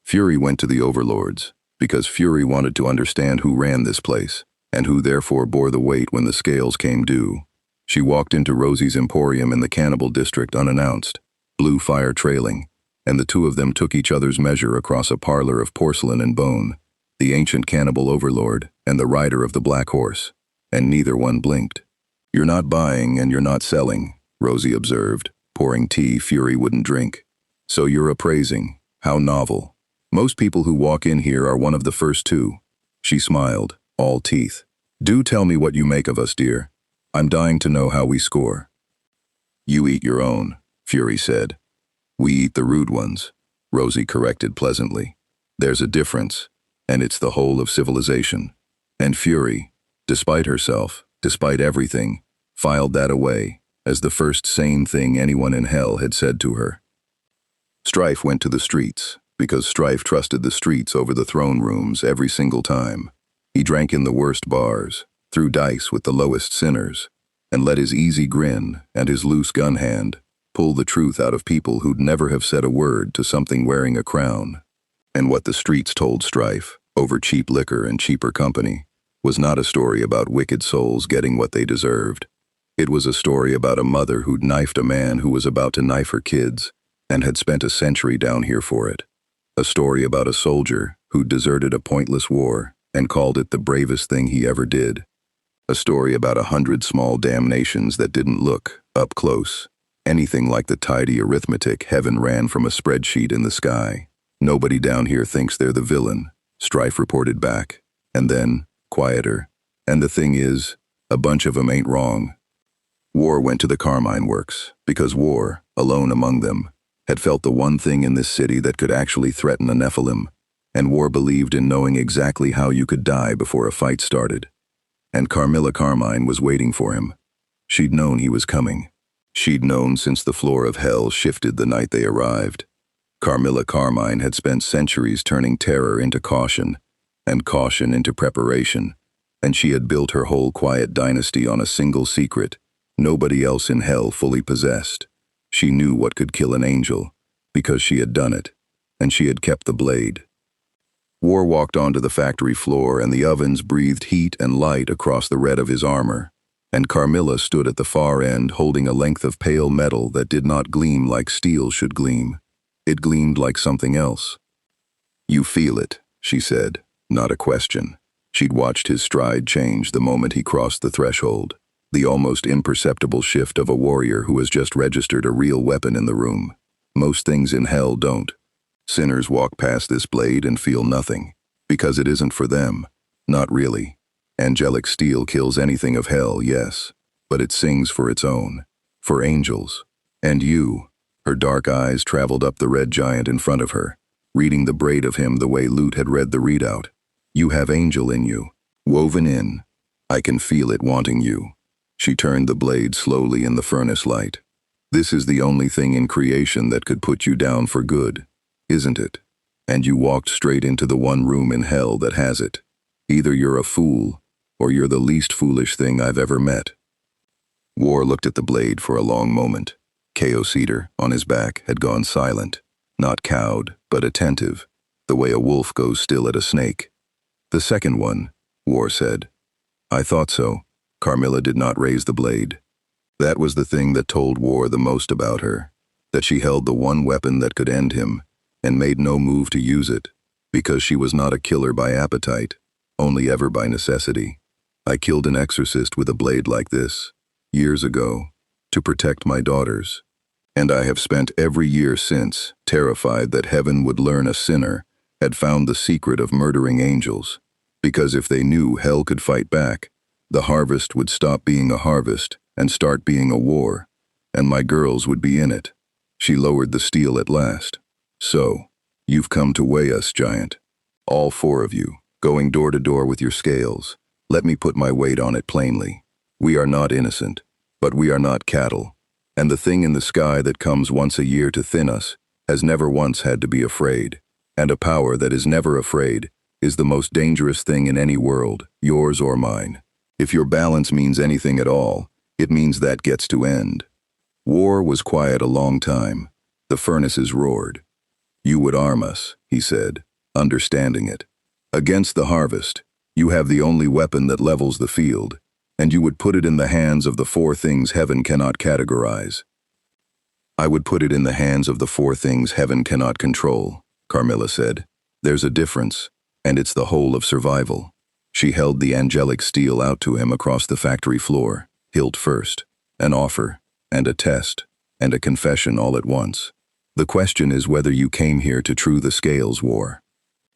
Fury went to the overlords, because Fury wanted to understand who ran this place, and who therefore bore the weight when the scales came due. She walked into Rosie's Emporium in the Cannibal District unannounced, blue fire trailing, and the 2 of them took each other's measure across a parlor of porcelain and bone, the ancient cannibal overlord and the rider of the black horse, and neither one blinked. You're not buying and you're not selling, Rosie observed, pouring tea Fury wouldn't drink. So you're appraising. How novel. Most people who walk in here are one of the first 2. She smiled, all teeth. Do tell me what you make of us, dear. I'm dying to know how we score. You eat your own, Fury said. We eat the rude ones, Rosie corrected pleasantly. There's a difference, and it's the whole of civilization. And Fury, despite herself, despite everything, filed that away as the first sane thing anyone in hell had said to her. Strife went to the streets, because Strife trusted the streets over the throne rooms every single time. He drank in the worst bars, threw dice with the lowest sinners, and let his easy grin and his loose gun hand pull the truth out of people who'd never have said a word to something wearing a crown. And what the streets told Strife, over cheap liquor and cheaper company, was not a story about wicked souls getting what they deserved. It was a story about a mother who'd knifed a man who was about to knife her kids and had spent a century down here for it. A story about a soldier who'd deserted a pointless war and called it the bravest thing he ever did. A story about 100 small damnations that didn't look, up close, anything like the tidy arithmetic heaven ran from a spreadsheet in the sky. Nobody down here thinks they're the villain, Strife reported back. And then, quieter. And the thing is, a bunch of them ain't wrong. War went to the Carmine Works, because War, alone among them, had felt the one thing in this city that could actually threaten a Nephilim, and War believed in knowing exactly how you could die before a fight started. And Carmilla Carmine was waiting for him. She'd known he was coming. She'd known since the floor of hell shifted the night they arrived. Carmilla Carmine had spent centuries turning terror into caution, and caution into preparation, and she had built her whole quiet dynasty on a single secret nobody else in hell fully possessed. She knew what could kill an angel, because she had done it, and she had kept the blade. War walked onto the factory floor, and the ovens breathed heat and light across the red of his armor, and Carmilla stood at the far end holding a length of pale metal that did not gleam like steel should gleam. It gleamed like something else. "You feel it," she said, not a question. She'd watched his stride change the moment he crossed the threshold, the almost imperceptible shift of a warrior who has just registered a real weapon in the room. Most things in hell don't. Sinners walk past this blade and feel nothing, because it isn't for them. Not really. Angelic steel kills anything of hell, yes, but it sings for its own, for angels. And you, her dark eyes traveled up the red giant in front of her, reading the braid of him the way Lute had read the readout. You have angel in you, woven in. I can feel it wanting you. She turned the blade slowly in the furnace light. This is the only thing in creation that could put you down for good, isn't it? And you walked straight into the one room in hell that has it. Either you're a fool, or you're the least foolish thing I've ever met. War looked at the blade for a long moment. Chaos Eater, on his back, had gone silent, not cowed, but attentive, the way a wolf goes still at a snake. "The second one," War said. "I thought so." Carmilla did not raise the blade. That was the thing that told War the most about her, that she held the one weapon that could end him, and made no move to use it, because she was not a killer by appetite, only ever by necessity. "I killed an exorcist with a blade like this, years ago, to protect my daughters. And I have spent every year since, terrified that heaven would learn a sinner had found the secret of murdering angels, because if they knew hell could fight back, the harvest would stop being a harvest and start being a war, and my girls would be in it." She lowered the steel at last. "So, you've come to weigh us, giant. All 4 of you, going door to door with your scales. Let me put my weight on it plainly. We are not innocent, but we are not cattle. And the thing in the sky that comes once a year to thin us has never once had to be afraid. And a power that is never afraid is the most dangerous thing in any world, yours or mine. If your balance means anything at all, it means that gets to end." War was quiet a long time. The furnaces roared. "You would arm us," he said, understanding it. "Against the harvest, you have the only weapon that levels the field, and you would put it in the hands of the 4 things heaven cannot categorize." "I would put it in the hands of the 4 things heaven cannot control," Carmilla said. "There's a difference, and it's the whole of survival." She held the angelic steel out to him across the factory floor, hilt first, an offer, and a test, and a confession all at once. "The question is whether you came here to true the scales, War,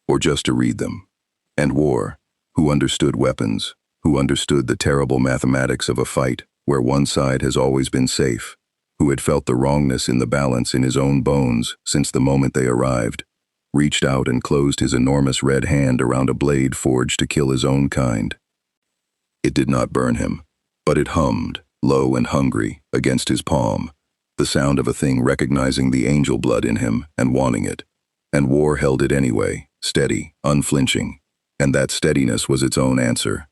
or just to read them." And War, who understood weapons, who understood the terrible mathematics of a fight where one side has always been safe, who had felt the wrongness in the balance in his own bones since the moment they arrived, reached out and closed his enormous red hand around a blade forged to kill his own kind. It did not burn him, but it hummed, low and hungry, against his palm, the sound of a thing recognizing the angel blood in him and wanting it. And War held it anyway, steady, unflinching, and that steadiness was its own answer.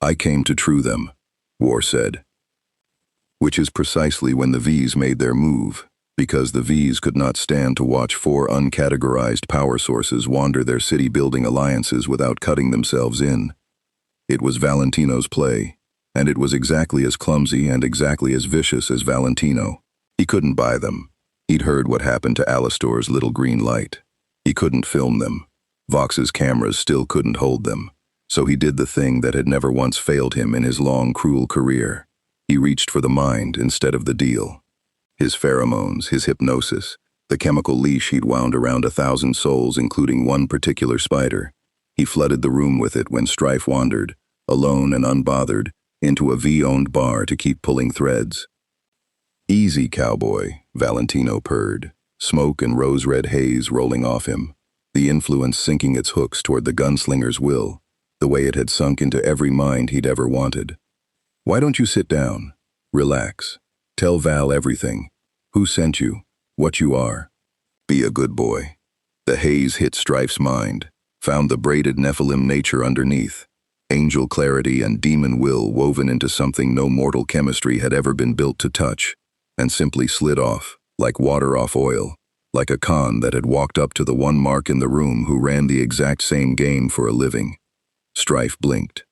"I came to true them," War said. Which is precisely when the V's made their move, because the V's could not stand to watch 4 uncategorized power sources wander their city-building alliances without cutting themselves in. It was Valentino's play. and it was exactly as clumsy and exactly as vicious as Valentino. He couldn't buy them. He'd heard what happened to Alastor's little green light. He couldn't film them. Vox's cameras still couldn't hold them. So he did the thing that had never once failed him in his long, cruel career. He reached for the mind instead of the deal. His pheromones, his hypnosis, the chemical leash he'd wound around 1,000 souls, including one particular spider. He flooded the room with it when Strife wandered, alone and unbothered, into a V-owned bar to keep pulling threads. "Easy, cowboy," Valentino purred, smoke and rose-red haze rolling off him, the influence sinking its hooks toward the gunslinger's will, the way it had sunk into every mind he'd ever wanted. "Why don't you sit down? Relax. Tell Val everything. Who sent you? What you are. Be a good boy." The haze hit Strife's mind, found the braided Nephilim nature underneath, angel clarity and demon will woven into something no mortal chemistry had ever been built to touch, and simply slid off, like water off oil, like a con that had walked up to the one mark in the room who ran the exact same game for a living. Strife blinked.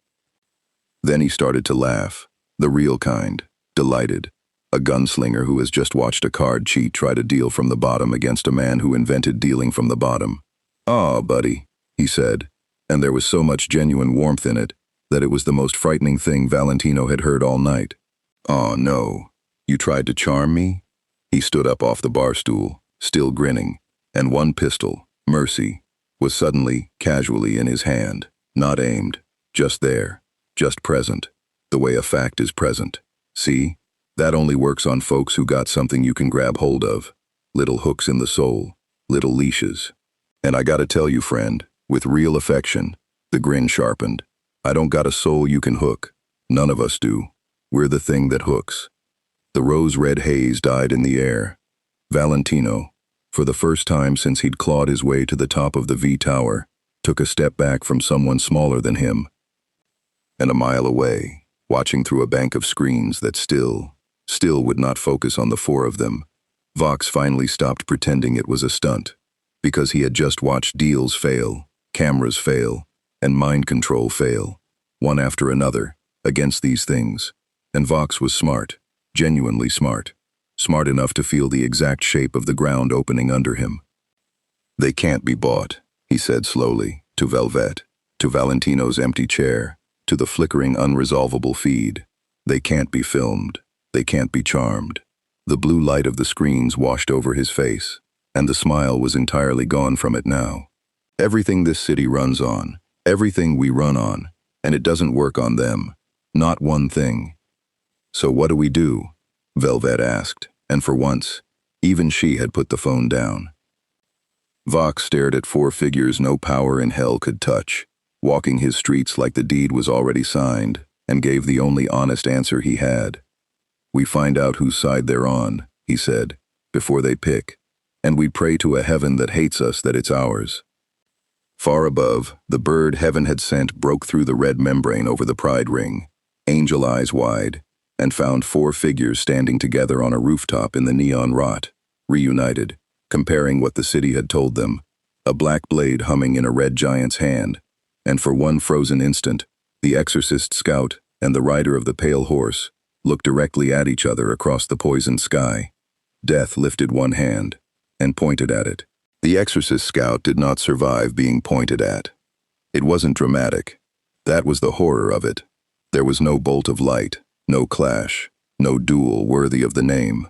Then he started to laugh, the real kind, delighted. A gunslinger who has just watched a card cheat try to deal from the bottom against a man who invented dealing from the bottom. "Aw, buddy," he said, and there was so much genuine warmth in it that it was the most frightening thing Valentino had heard all night. "Aw, no. You tried to charm me?" He stood up off the bar stool, still grinning, and one pistol, Mercy, was suddenly, casually in his hand, not aimed, just there, just present, the way a fact is present. See? That only works on folks who got something you can grab hold of. Little hooks in the soul, little leashes. "And I gotta tell you, friend, with real affection," the grin sharpened, "I don't got a soul you can hook. None of us do. We're the thing that hooks." The rose-red haze died in the air. Valentino, for the first time since he'd clawed his way to the top of the V-Tower, took a step back from someone smaller than him. And a mile away, watching through a bank of screens that still would not focus on the four of them, Vox finally stopped pretending it was a stunt, because he had just watched deals fail, cameras fail, and mind control fail, one after another, against these things. And Vox was smart, genuinely smart, smart enough to feel the exact shape of the ground opening under him. "They can't be bought," he said slowly, to Velvet, to Valentino's empty chair, to the flickering unresolvable feed. "They can't be filmed. They can't be charmed." The blue light of the screens washed over his face, and the smile was entirely gone from it now. "Everything this city runs on, everything we run on, and it doesn't work on them. Not one thing." "So what do we do?" Velvet asked, and for once, even she had put the phone down. Vox stared at four figures no power in hell could touch, walking his streets like the deed was already signed, and gave the only honest answer he had. "We find out whose side they're on," he said, "before they pick, and we pray to a heaven that hates us that it's ours." Far above, the bird heaven had sent broke through the red membrane over the pride ring, angel eyes wide, and found four figures standing together on a rooftop in the neon rot, reunited, comparing what the city had told them, a black blade humming in a red giant's hand, and for one frozen instant, the exorcist scout and the rider of the pale horse looked directly at each other across the poisoned sky. Death lifted one hand and pointed at it. The exorcist scout did not survive being pointed at. It wasn't dramatic. That was the horror of it. There was no bolt of light, no clash, no duel worthy of the name.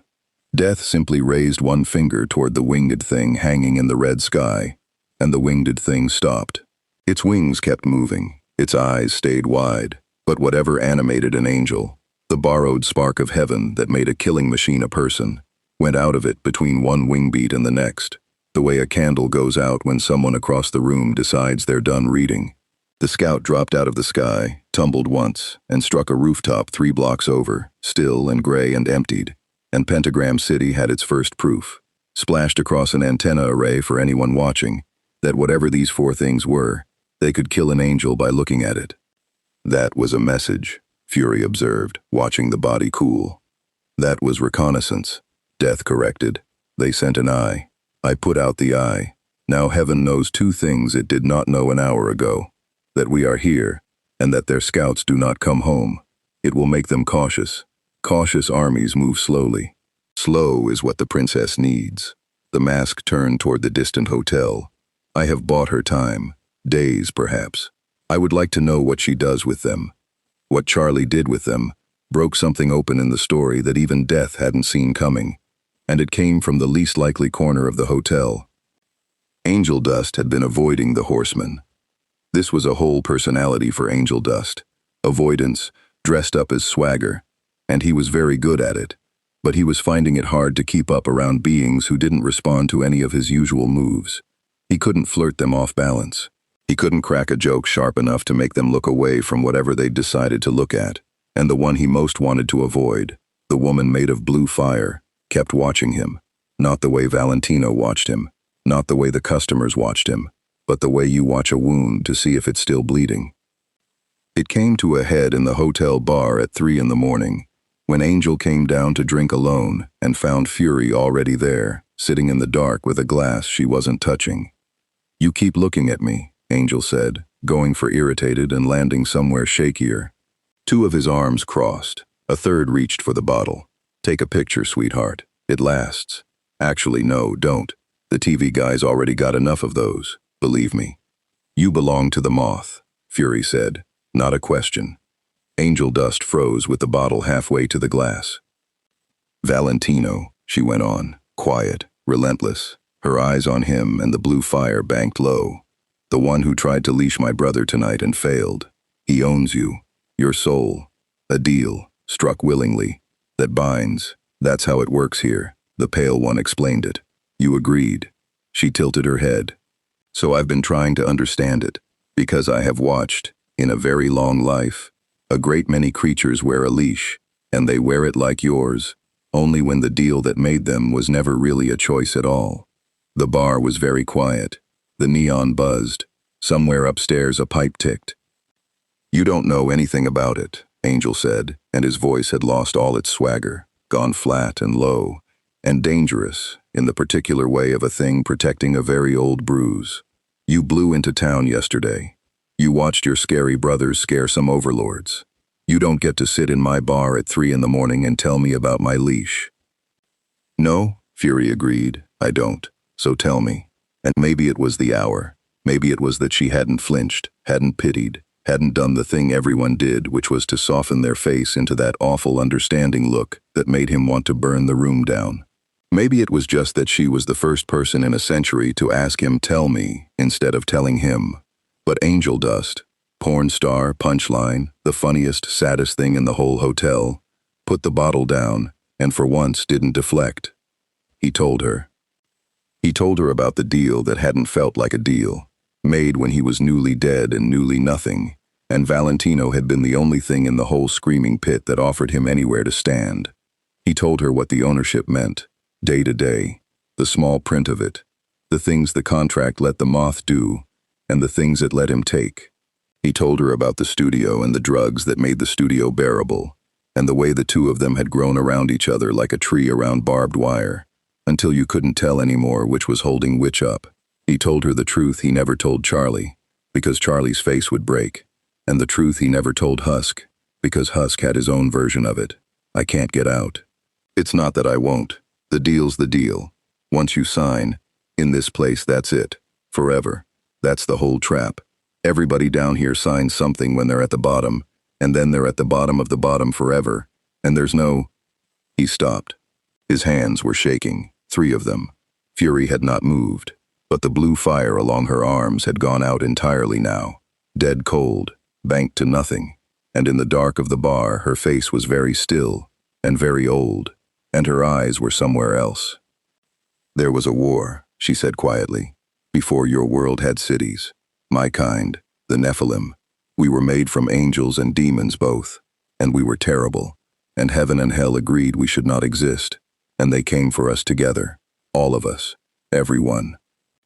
Death simply raised one finger toward the winged thing hanging in the red sky, and the winged thing stopped. Its wings kept moving, its eyes stayed wide, but whatever animated an angel, the borrowed spark of heaven that made a killing machine a person, went out of it between one wing beat and the next, the way a candle goes out when someone across the room decides they're done reading. The scout dropped out of the sky, tumbled once, and struck a rooftop 3 blocks over, still and gray and emptied, and Pentagram City had its first proof, splashed across an antenna array for anyone watching, that whatever these four things were, they could kill an angel by looking at it. "That was a message," Fury observed, watching the body cool. "That was reconnaissance," Death corrected. "They sent an eye. I put out the eye. Now heaven knows 2 things it did not know an hour ago. That we are here, and that their scouts do not come home." It will make them cautious. Cautious armies move slowly. Slow is what the princess needs. The mask turned toward the distant hotel. I have bought her time. Days, perhaps. I would like to know what she does with them. What Charlie did with them broke something open in the story that even death hadn't seen coming, and it came from the least likely corner of the hotel. Angel Dust had been avoiding the Horsemen. This was a whole personality for Angel Dust. Avoidance, dressed up as swagger, and he was very good at it, but he was finding it hard to keep up around beings who didn't respond to any of his usual moves. He couldn't flirt them off balance. He couldn't crack a joke sharp enough to make them look away from whatever they'd decided to look at. And the one he most wanted to avoid, the woman made of blue fire, kept watching him. Not the way Valentino watched him, not the way the customers watched him, but the way you watch a wound to see if it's still bleeding. It came to a head in the hotel bar at 3 in the morning, when Angel came down to drink alone and found Fury already there, sitting in the dark with a glass she wasn't touching. "You keep looking at me," Angel said, going for irritated and landing somewhere shakier. 2 of his arms crossed. A third reached for the bottle. "Take a picture, sweetheart. It lasts." "Actually, no, don't. The TV guy's already got enough of those. Believe me." "You belong to the moth," Fury said. Not a question. Angel Dust froze with the bottle halfway to the glass. "Valentino," she went on, quiet, relentless, her eyes on him and the blue fire banked low. "The one who tried to leash my brother tonight and failed. He owns you. Your soul. A deal, struck willingly, that binds. That's how it works here." The pale one explained it. "You agreed." She tilted her head. "So I've been trying to understand it, because I have watched, in a very long life, a great many creatures wear a leash, and they wear it like yours, only when the deal that made them was never really a choice at all." The bar was very quiet. The neon buzzed. Somewhere upstairs a pipe ticked. "You don't know anything about it," Angel said, and his voice had lost all its swagger, gone flat and low, and dangerous, in the particular way of a thing protecting a very old bruise. "You blew into town yesterday. You watched your scary brothers scare some overlords. You don't get to sit in my bar at 3 in the morning and tell me about my leash." "No," Fury agreed, "I don't. So tell me." And maybe it was the hour. Maybe it was that she hadn't flinched, hadn't pitied, hadn't done the thing everyone did, which was to soften their face into that awful understanding look that made him want to burn the room down. Maybe it was just that she was the first person in a century to ask him, "Tell me," instead of telling him. But Angel Dust, porn star, punchline, the funniest, saddest thing in the whole hotel, put the bottle down and for once didn't deflect. He told her. He told her about the deal that hadn't felt like a deal, made when he was newly dead and newly nothing, and Valentino had been the only thing in the whole screaming pit that offered him anywhere to stand. He told her what the ownership meant, day to day, the small print of it, the things the contract let the moth do, and the things it let him take. He told her about the studio and the drugs that made the studio bearable, and the way the 2 of them had grown around each other like a tree around barbed wire, until you couldn't tell anymore which was holding which up. He told her the truth he never told Charlie, because Charlie's face would break, and the truth he never told Husk, because Husk had his own version of it. "I can't get out. It's not that I won't. The deal's the deal. Once you sign, in this place that's it. Forever. That's the whole trap. Everybody down here signs something when they're at the bottom, and then they're at the bottom of the bottom forever, and there's no—" He stopped. His hands were shaking, 3 of them. Fury had not moved, but the blue fire along her arms had gone out entirely now, dead cold, banked to nothing, and in the dark of the bar her face was very still and very old, and her eyes were somewhere else. "There was a war," she said quietly, "before your world had cities. My kind, the Nephilim. We were made from angels and demons both, and we were terrible, and heaven and hell agreed we should not exist, and they came for us together, all of us, everyone.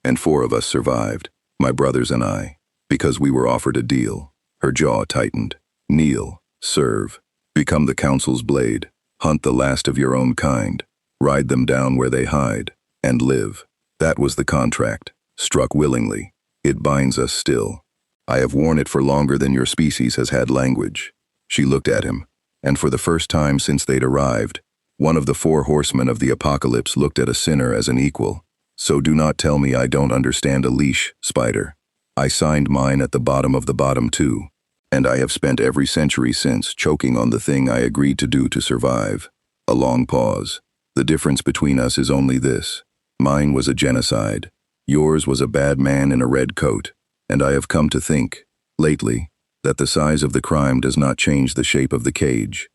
And 4 of us survived, my brothers and I, because we were offered a deal." Her jaw tightened. "Kneel, serve, become the council's blade, hunt the last of your own kind, ride them down where they hide, and live. That was the contract, struck willingly. It binds us still. I have worn it for longer than your species has had language." She looked at him. and for the first time since they'd arrived, one of the four horsemen of the apocalypse looked at a sinner as an equal. So do not tell me I don't understand a leash, Spider. I signed mine at the bottom of the bottom too, and I have spent every century since choking on the thing I agreed to do to survive. A long pause. The difference between us is only this. Mine was a genocide. Yours was a bad man in a red coat, and I have come to think, lately, that the size of the crime does not change the shape of the cage.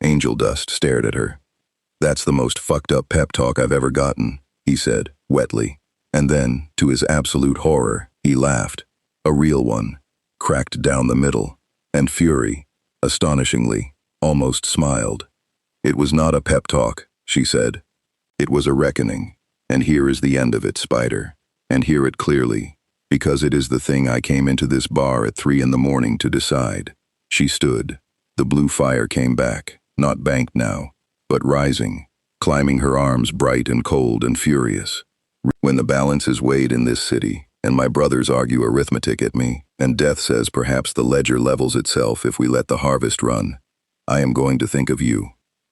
Angel Dust stared at her. That's the most fucked up pep talk I've ever gotten, he said, wetly. And then, to his absolute horror, he laughed. A real one, cracked down the middle, and Fury, astonishingly, almost smiled. It was not a pep talk, she said. It was a reckoning, and here is the end of it, Spider. And hear it clearly, because it is the thing I came into this bar at 3 in the morning to decide. She stood. The blue fire came back, not banked now, but rising, climbing her arms bright and cold and furious. When the balance is weighed in this city, and my brothers argue arithmetic at me, and death says perhaps the ledger levels itself if we let the harvest run, I am going to think of you,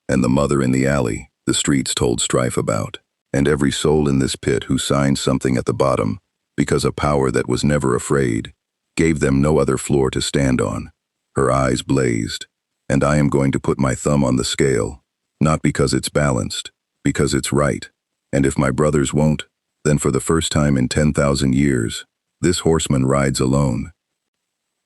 and the mother in the alley the streets told Strife about, and every soul in this pit who signed something at the bottom, because a power that was never afraid gave them no other floor to stand on. Her eyes blazed, and I am going to put my thumb on the scale, not because it's balanced, because it's right. And if my brothers won't, then for the first time in 10,000 years, this horseman rides alone.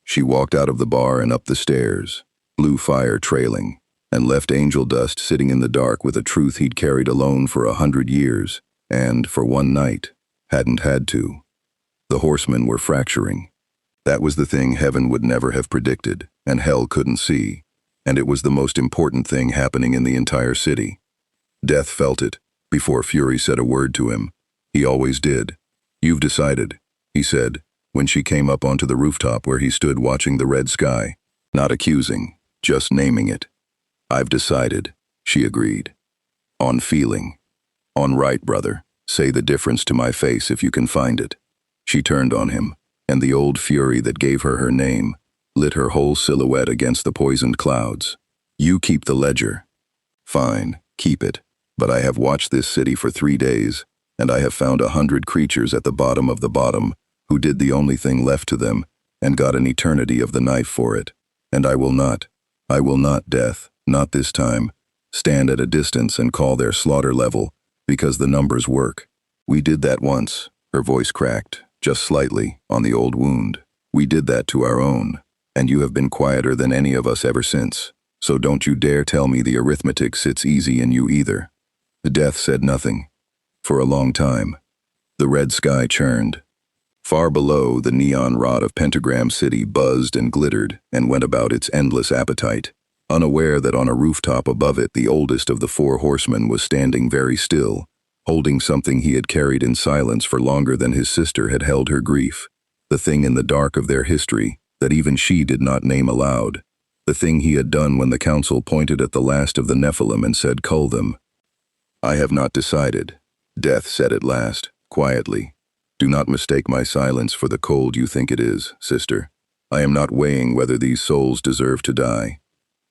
She walked out of the bar and up the stairs, blue fire trailing, and left Angel Dust sitting in the dark with a truth he'd carried alone for 100 years, and, for one night, hadn't had to. The horsemen were fracturing. That was the thing heaven would never have predicted, and hell couldn't see, and it was the most important thing happening in the entire city. Death felt it, before Fury said a word to him. He always did. You've decided, he said, when she came up onto the rooftop where he stood watching the red sky, not accusing, just naming it. I've decided, she agreed. On feeling. On right, brother. Say the difference to my face if you can find it. She turned on him, and the old fury that gave her her name lit her whole silhouette against the poisoned clouds. You keep the ledger. Fine, keep it. But I have watched this city for 3 days, and I have found 100 creatures at the bottom of the bottom who did the only thing left to them and got an eternity of the knife for it. And I will not, death, not this time, stand at a distance and call their slaughter level, because the numbers work. We did that once, her voice cracked, just slightly, on the old wound. We did that to our own, and you have been quieter than any of us ever since. So don't you dare tell me the arithmetic sits easy in you either. The death said nothing. For a long time. The red sky churned. Far below, the neon rod of Pentagram City buzzed and glittered and went about its endless appetite, unaware that on a rooftop above it the oldest of the Four Horsemen was standing very still, holding something he had carried in silence for longer than his sister had held her grief, the thing in the dark of their history that even she did not name aloud, the thing he had done when the council pointed at the last of the Nephilim and said, "Cull them." I have not decided, Death said at last, quietly. Do not mistake my silence for the cold you think it is, sister. I am not weighing whether these souls deserve to die.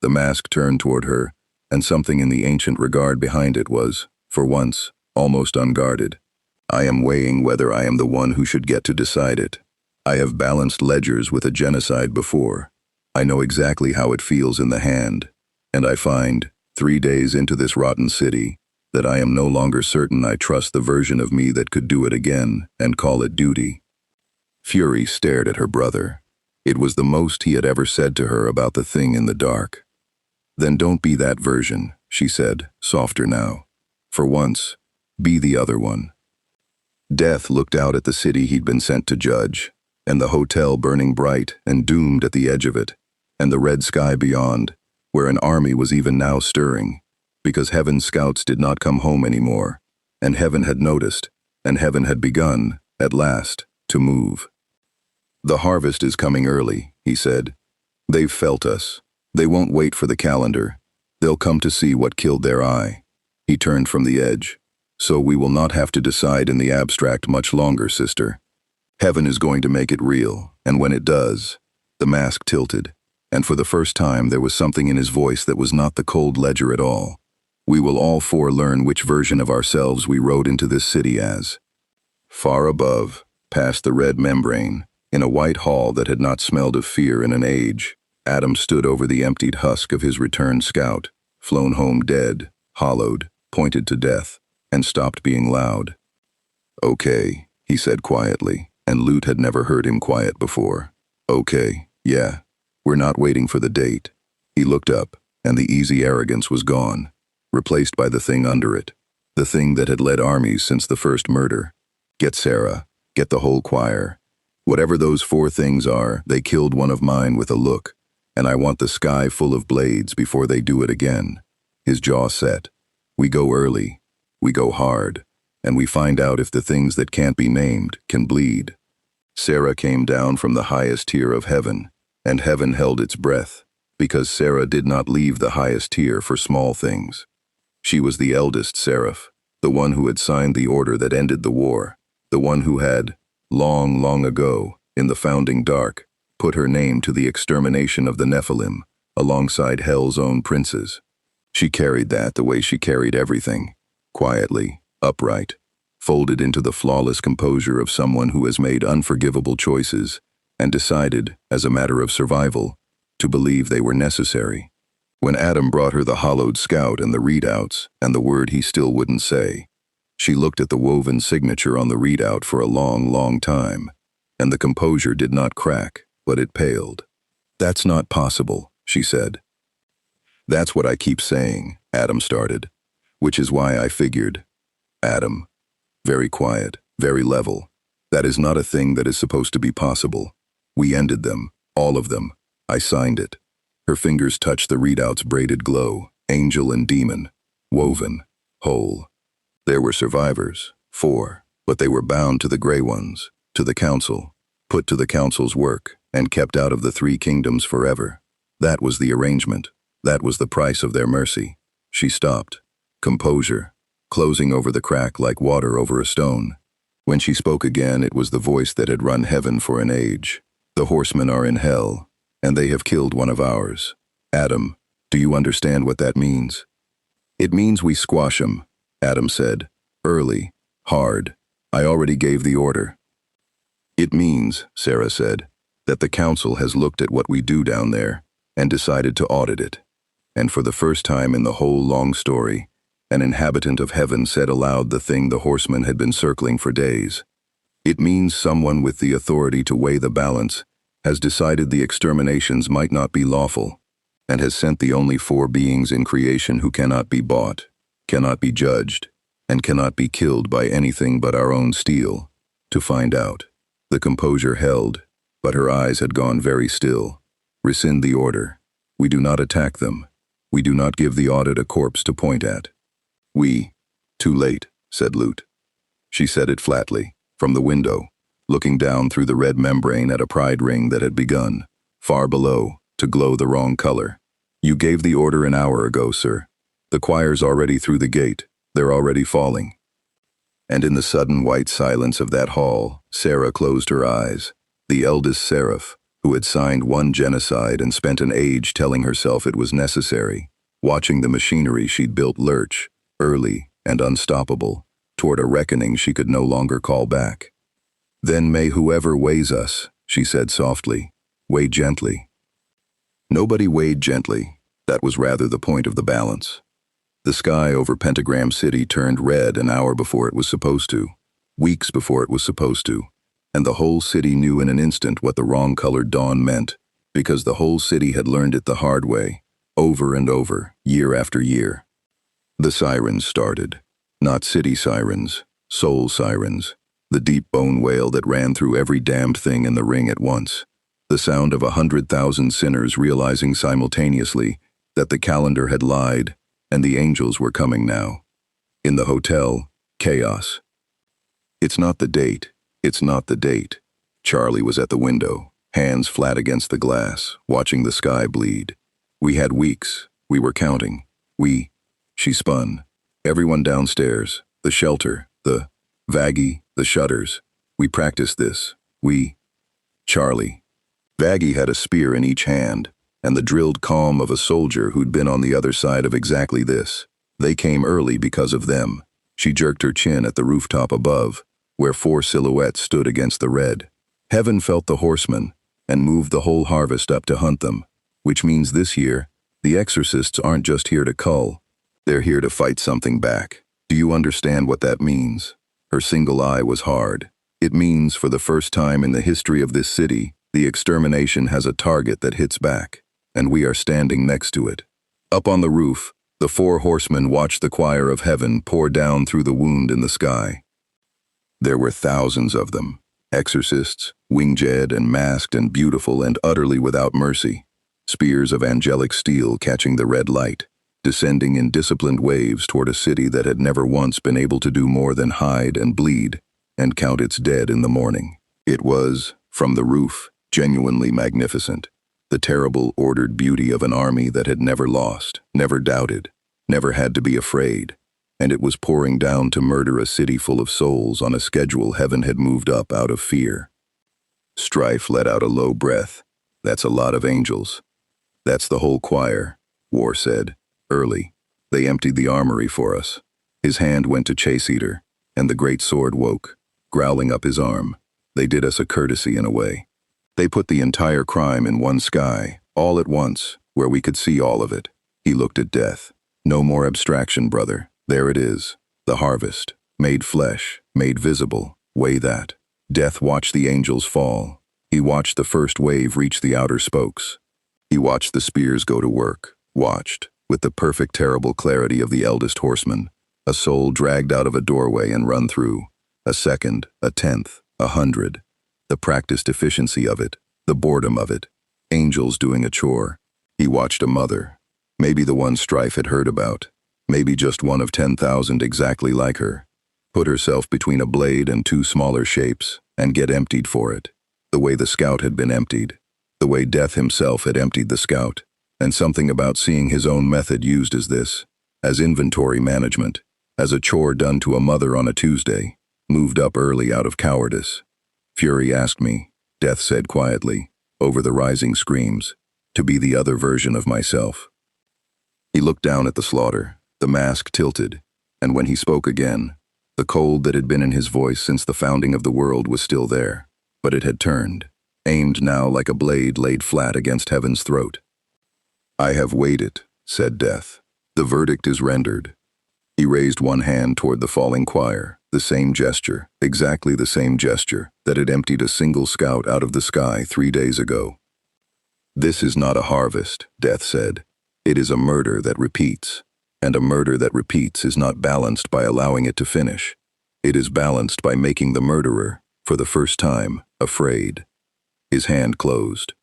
The mask turned toward her, and something in the ancient regard behind it was, for once, almost unguarded. I am weighing whether I am the one who should get to decide it. I have balanced ledgers with a genocide before. I know exactly how it feels in the hand, and I find, 3 days into this rotten city, that I am no longer certain I trust the version of me that could do it again and call it duty. Fury stared at her brother. It was the most he had ever said to her about the thing in the dark. Then don't be that version, she said, softer now. For once, be the other one. Death looked out at the city he'd been sent to judge, and the hotel burning bright and doomed at the edge of it, and the red sky beyond, where an army was even now stirring, because heaven's scouts did not come home anymore, and heaven had noticed, and heaven had begun, at last, to move. The harvest is coming early, he said. They've felt us. They won't wait for the calendar. They'll come to see what killed their eye. He turned from the edge. So we will not have to decide in the abstract much longer, sister. Heaven is going to make it real, and when it does, the mask tilted, and for the first time there was something in his voice that was not the cold ledger at all. We will all four learn which version of ourselves we rode into this city as. Far above, past the red membrane, in a white hall that had not smelled of fear in an age, Adam stood over the emptied husk of his returned scout, flown home dead, hollowed, pointed to death, and stopped being loud. "Okay," he said quietly, and Lute had never heard him quiet before. "Okay, yeah, we're not waiting for the date." He looked up, and the easy arrogance was gone, replaced by the thing under it, the thing that had led armies since the first murder. Get Sarah, get the whole choir. Whatever those four things are, they killed one of mine with a look, and I want the sky full of blades before they do it again. His jaw set. We go early, we go hard, and we find out if the things that can't be named can bleed. Sarah came down from the highest tier of heaven, and heaven held its breath, because Sarah did not leave the highest tier for small things. She was the eldest seraph, the one who had signed the order that ended the war, the one who had, long, long ago, in the founding dark, put her name to the extermination of the Nephilim, alongside hell's own princes. She carried that the way she carried everything, quietly, upright, folded into the flawless composure of someone who has made unforgivable choices and decided, as a matter of survival, to believe they were necessary. When Adam brought her the hollowed scout and the readouts and the word he still wouldn't say, she looked at the woven signature on the readout for a long, long time, and the composure did not crack, but it paled. "That's not possible," she said. "That's what I keep saying," Adam started, "which is why I figured." Adam, very quiet, very level. "That is not a thing that is supposed to be possible. We ended them, all of them. I signed it." Her fingers touched the readout's braided glow, angel and demon, woven, whole. There were survivors, 4, but they were bound to the gray ones, to the council, put to the council's work, and kept out of the 3 kingdoms forever. That was the arrangement. That was the price of their mercy. She stopped. Composure, closing over the crack like water over a stone. When she spoke again, it was the voice that had run heaven for an age. "The horsemen are in hell, and they have killed one of ours. Adam, do you understand what that means?" "It means we squash 'em," Adam said. "Early, hard. I already gave the order." "It means," Sarah said, "that the council has looked at what we do down there and decided to audit it." And for the first time in the whole long story, an inhabitant of heaven said aloud the thing the horsemen had been circling for days. "It means someone with the authority to weigh the balance has decided the exterminations might not be lawful, and has sent the only 4 beings in creation who cannot be bought, cannot be judged, and cannot be killed by anything but our own steel, to find out." The composure held, but her eyes had gone very still. "Rescind the order. We do not attack them. We do not give the audit a corpse to point at." Too late," said Lute. She said it flatly, from the window, looking down through the red membrane at a pride ring that had begun, far below, to glow the wrong color. "You gave the order an hour ago, sir. The choir's already through the gate. They're already falling." And in the sudden white silence of that hall, Sarah closed her eyes, the eldest seraph, who had signed one genocide and spent an age telling herself it was necessary, watching the machinery she'd built lurch, early and unstoppable, toward a reckoning she could no longer call back. "Then may whoever weighs us," she said softly, "weigh gently." Nobody weighed gently. That was rather the point of the balance. The sky over Pentagram City turned red an hour before it was supposed to, weeks before it was supposed to, and the whole city knew in an instant what the wrong-colored dawn meant, because the whole city had learned it the hard way, over and over, year after year. The sirens started. Not city sirens, soul sirens, the deep bone wail that ran through every damned thing in the ring at once, the sound of 100,000 sinners realizing simultaneously that the calendar had lied and the angels were coming now. In the hotel, chaos. "It's not the date. It's not the date." Charlie was at the window, hands flat against the glass, watching the sky bleed. "We had weeks. We were counting. She spun. "Everyone downstairs. The shelter. The Vaggie. The shutters. We practiced this. Charlie." Vaggie had a spear in each hand, and the drilled calm of a soldier who'd been on the other side of exactly this. They came early because of them. She jerked her chin at the rooftop above, where 4 silhouettes stood against the red. Heaven felt the horsemen, and moved the whole harvest up to hunt them, which means this year, the exorcists aren't just here to cull, they're here to fight something back. Do you understand what that means? Her single eye was hard. It means, for the first time in the history of this city, the extermination has a target that hits back, and we are standing next to it. Up on the roof, the 4 horsemen watched the choir of heaven pour down through the wound in the sky. There were thousands of them, exorcists, winged and masked and beautiful and utterly without mercy, spears of angelic steel catching the red light, descending in disciplined waves toward a city that had never once been able to do more than hide and bleed and count its dead in the morning. It was, from the roof, genuinely magnificent, the terrible, ordered beauty of an army that had never lost, never doubted, never had to be afraid, and it was pouring down to murder a city full of souls on a schedule heaven had moved up out of fear. Strife let out a low breath. That's a lot of angels. That's the whole choir, War said. Early, they emptied the armory for us. His hand went to Chase Eater, and the great sword woke, growling up his arm. They did us a courtesy in a way. They put the entire crime in one sky, all at once, where we could see all of it. He looked at death. No more abstraction, brother. There it is. The harvest. Made flesh. Made visible. Weigh that. Death watched the angels fall. He watched the first wave reach the outer spokes. He watched the spears go to work. Watched, with the perfect terrible clarity of the eldest horseman, a soul dragged out of a doorway and run through. A second, a tenth, 100. The practiced efficiency of it, the boredom of it. Angels doing a chore. He watched a mother, maybe the one Strife had heard about, maybe just one of 10,000 exactly like her, put herself between a blade and 2 smaller shapes and get emptied for it, the way the scout had been emptied, the way Death himself had emptied the scout, and something about seeing his own method used as this, as inventory management, as a chore done to a mother on a Tuesday, moved up early out of cowardice. Fury asked me, Death said quietly, over the rising screams, to be the other version of myself. He looked down at the slaughter, the mask tilted, and when he spoke again, the cold that had been in his voice since the founding of the world was still there, but it had turned, aimed now like a blade laid flat against heaven's throat. I have weighed it, said Death. The verdict is rendered. He raised one hand toward the falling choir, the same gesture, exactly the same gesture, that had emptied a single scout out of the sky 3 days ago. This is not a harvest, Death said. It is a murder that repeats, and a murder that repeats is not balanced by allowing it to finish. It is balanced by making the murderer, for the first time, afraid. His hand closed.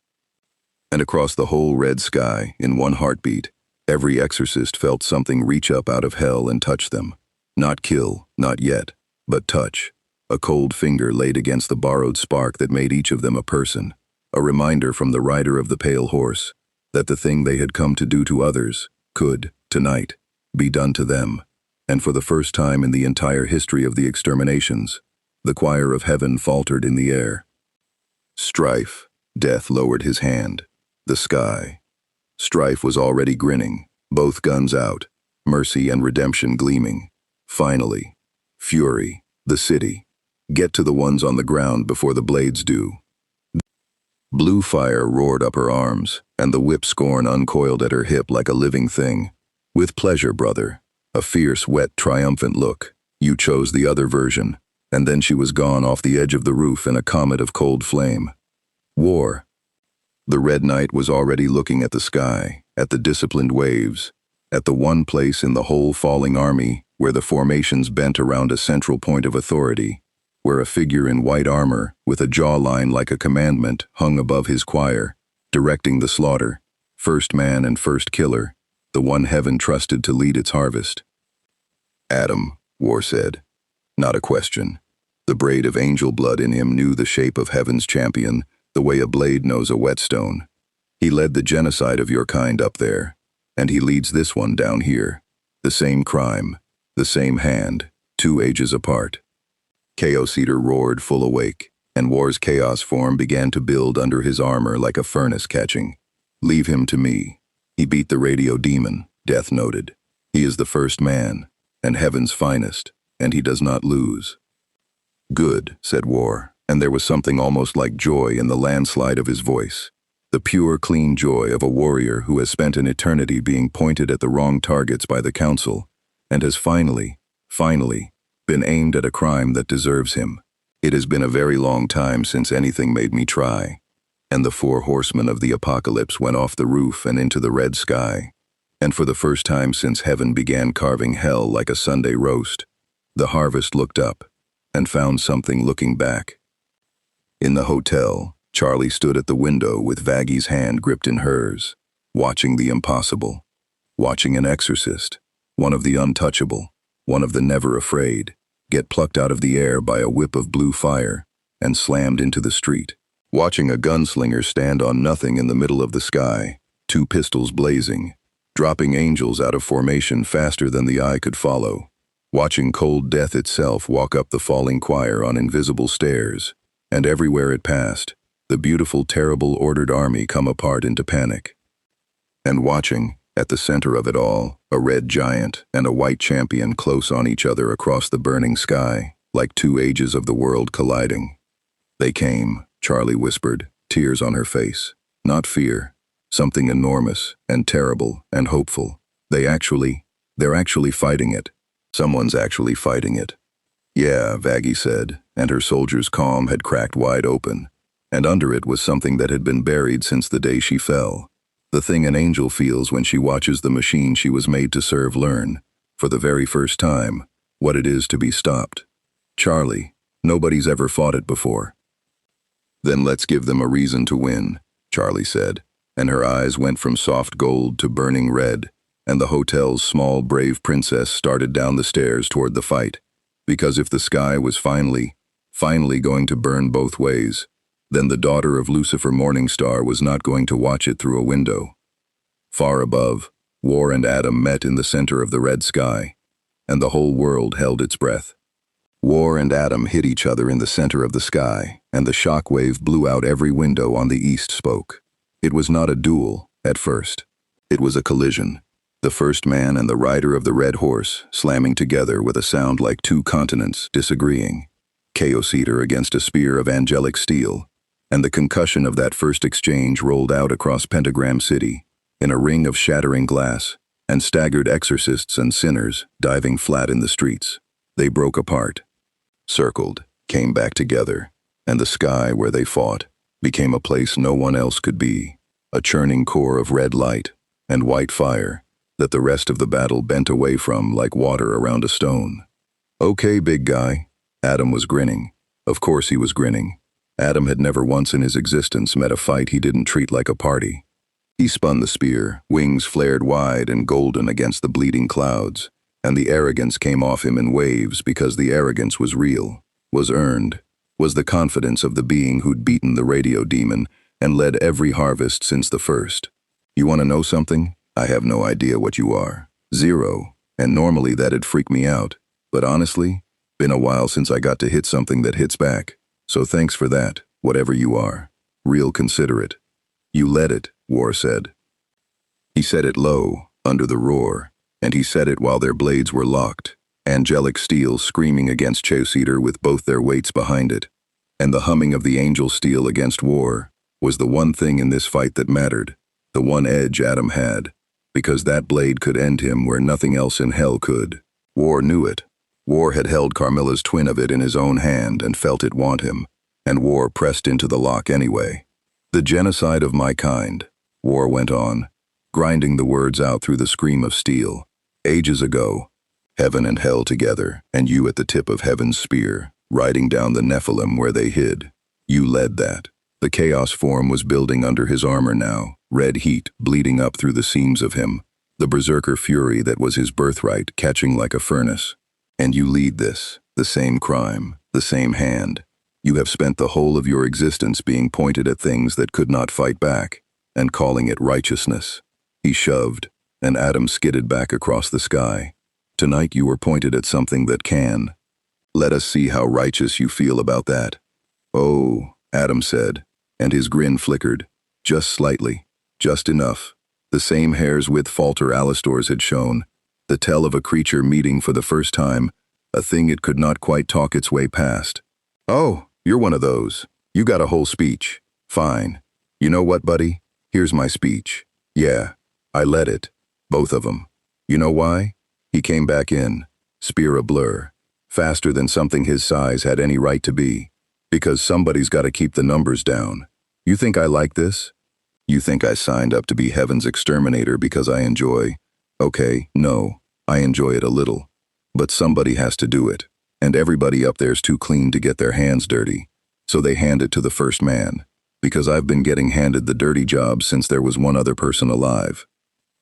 And across the whole red sky, in one heartbeat, every exorcist felt something reach up out of hell and touch them. Not kill, not yet, but touch. A cold finger laid against the borrowed spark that made each of them a person. A reminder from the rider of the pale horse that the thing they had come to do to others could, tonight, be done to them. And for the first time in the entire history of the exterminations, the choir of heaven faltered in the air. Strife. Death lowered his hand. The sky. Strife was already grinning, both guns out, mercy and redemption gleaming. Finally. Fury. The city. Get to the ones on the ground before the blades do. Blue fire roared up her arms, and the whip scorn uncoiled at her hip like a living thing. With pleasure, brother. A fierce, wet, triumphant look. You chose the other version, and then she was gone off the edge of the roof in a comet of cold flame. War. The Red Knight was already looking at the sky, at the disciplined waves, at the one place in the whole falling army where the formations bent around a central point of authority, where a figure in white armor, with a jawline like a commandment, hung above his choir, directing the slaughter, first man and first killer, the one heaven trusted to lead its harvest. Adam, War said. Not a question. The braid of angel blood in him knew the shape of heaven's champion, the way a blade knows a whetstone. He led the genocide of your kind up there, and he leads this one down here. The same crime, the same hand, 2 ages apart. Chaos Eater roared full awake, and War's chaos form began to build under his armor like a furnace catching. Leave him to me. He beat the radio demon, Death noted. He is the first man, and heaven's finest, and he does not lose. Good, said War, and there was something almost like joy in the landslide of his voice. The pure, clean joy of a warrior who has spent an eternity being pointed at the wrong targets by the council, and has finally, been aimed at a crime that deserves him. It has been a very long time since anything made me try. And the four horsemen of the apocalypse went off the roof and into the red sky. And for the first time since heaven began carving hell like a Sunday roast, the harvest looked up and found something looking back. In the hotel, Charlie stood at the window with Vaggy's hand gripped in hers, watching the impossible, watching an exorcist, one of the untouchable, one of the never afraid, get plucked out of the air by a whip of blue fire and slammed into the street. Watching a gunslinger stand on nothing in the middle of the sky, two pistols blazing, dropping angels out of formation faster than the eye could follow. Watching cold death itself walk up the falling choir on invisible stairs, and everywhere it passed, the beautiful, terrible, ordered army come apart into panic. And watching, at the center of it all, a red giant and a white champion close on each other across the burning sky, like two ages of the world colliding. They came, Charlie whispered, tears on her face. Not fear. Something enormous and terrible and hopeful. They're actually fighting it. Someone's actually fighting it. Yeah, Vaggy said, and her soldier's calm had cracked wide open, and under it was something that had been buried since the day she fell. The thing an angel feels when she watches the machine she was made to serve learn, for the very first time, what it is to be stopped. Charlie, nobody's ever fought it before. Then let's give them a reason to win, Charlie said, and her eyes went from soft gold to burning red, and the hotel's small, brave princess started down the stairs toward the fight. Because if the sky was finally going to burn both ways, then the daughter of Lucifer Morningstar was not going to watch it through a window. Far above, War and Adam met in the center of the red sky, and the whole world held its breath. War and Adam hit each other in the center of the sky, and the shockwave blew out every window on the east spoke. It was not a duel, at first. It was a collision. The first man and the rider of the red horse slamming together with a sound like two continents disagreeing. Chaos Eater against a spear of angelic steel, and the concussion of that first exchange rolled out across Pentagram City, in a ring of shattering glass, and staggered exorcists and sinners diving flat in the streets. They broke apart, circled, came back together, and the sky where they fought became a place no one else could be, a churning core of red light and white fire that the rest of the battle bent away from like water around a stone. Okay, big guy. Adam was grinning. Of course he was grinning. Adam had never once in his existence met a fight he didn't treat like a party. He spun the spear, wings flared wide and golden against the bleeding clouds, and the arrogance came off him in waves because the arrogance was real, was earned, was the confidence of the being who'd beaten the radio demon and led every harvest since the first. You want to know something? I have no idea what you are. Zero. And normally that'd freak me out. But honestly, been a while since I got to hit something that hits back. So thanks for that, whatever you are. Real considerate. You led it, War said. He said it low, under the roar, and he said it while their blades were locked, angelic steel screaming against Chaos Eater with both their weights behind it. And the humming of the angel steel against War was the one thing in this fight that mattered, the one edge Adam had, because that blade could end him where nothing else in hell could. War knew it. War had held Carmilla's twin of it in his own hand and felt it want him, and War pressed into the lock anyway. The genocide of my kind, War went on, grinding the words out through the scream of steel. Ages ago, heaven and hell together, and you at the tip of heaven's spear, riding down the Nephilim where they hid. You led that. The chaos form was building under his armor now, red heat bleeding up through the seams of him, the berserker fury that was his birthright catching like a furnace. And you lead this, the same crime, the same hand. You have spent the whole of your existence being pointed at things that could not fight back, and calling it righteousness. He shoved, and Adam skidded back across the sky. Tonight you were pointed at something that can. Let us see how righteous you feel about that. Oh, Adam said, and his grin flickered, just slightly, just enough. The same hair's width falter Alistor's had shown, the tell of a creature meeting for the first time, a thing it could not quite talk its way past. Oh, you're one of those. You got a whole speech. Fine. You know what, buddy? Here's my speech. Yeah, I let it. Both of them. You know why? He came back in, spear a blur, faster than something his size had any right to be. Because somebody's got to keep the numbers down. You think I like this? You think I signed up to be heaven's exterminator because I enjoy? Okay, no, I enjoy it a little. But somebody has to do it, and everybody up there's too clean to get their hands dirty. So they hand it to the first man, because I've been getting handed the dirty job since there was one other person alive.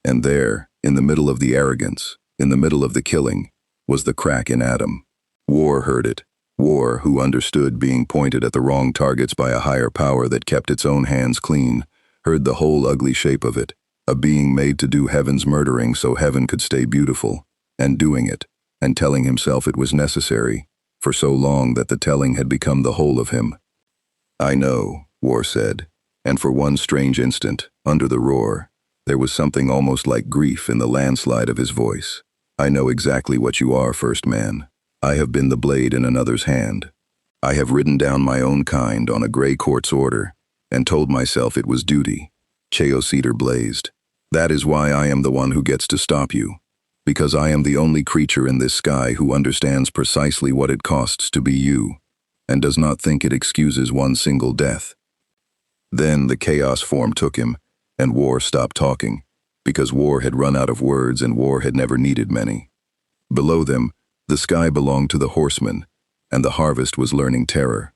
And there, in the middle of the arrogance, in the middle of the killing, was the crack in Adam. War heard it. War, who understood being pointed at the wrong targets by a higher power that kept its own hands clean, heard the whole ugly shape of it, a being made to do heaven's murdering so heaven could stay beautiful, and doing it, and telling himself it was necessary, for so long that the telling had become the whole of him. I know, War said, and for one strange instant, under the roar, there was something almost like grief in the landslide of his voice. I know exactly what you are, first man. I have been the blade in another's hand. I have ridden down my own kind on a gray quartz order, and told myself it was duty. Cheocedar blazed. That is why I am the one who gets to stop you. Because I am the only creature in this sky who understands precisely what it costs to be you, and does not think it excuses one single death. Then the chaos form took him, and War stopped talking, because War had run out of words and War had never needed many. Below them, the sky belonged to the horsemen, and the harvest was learning terror.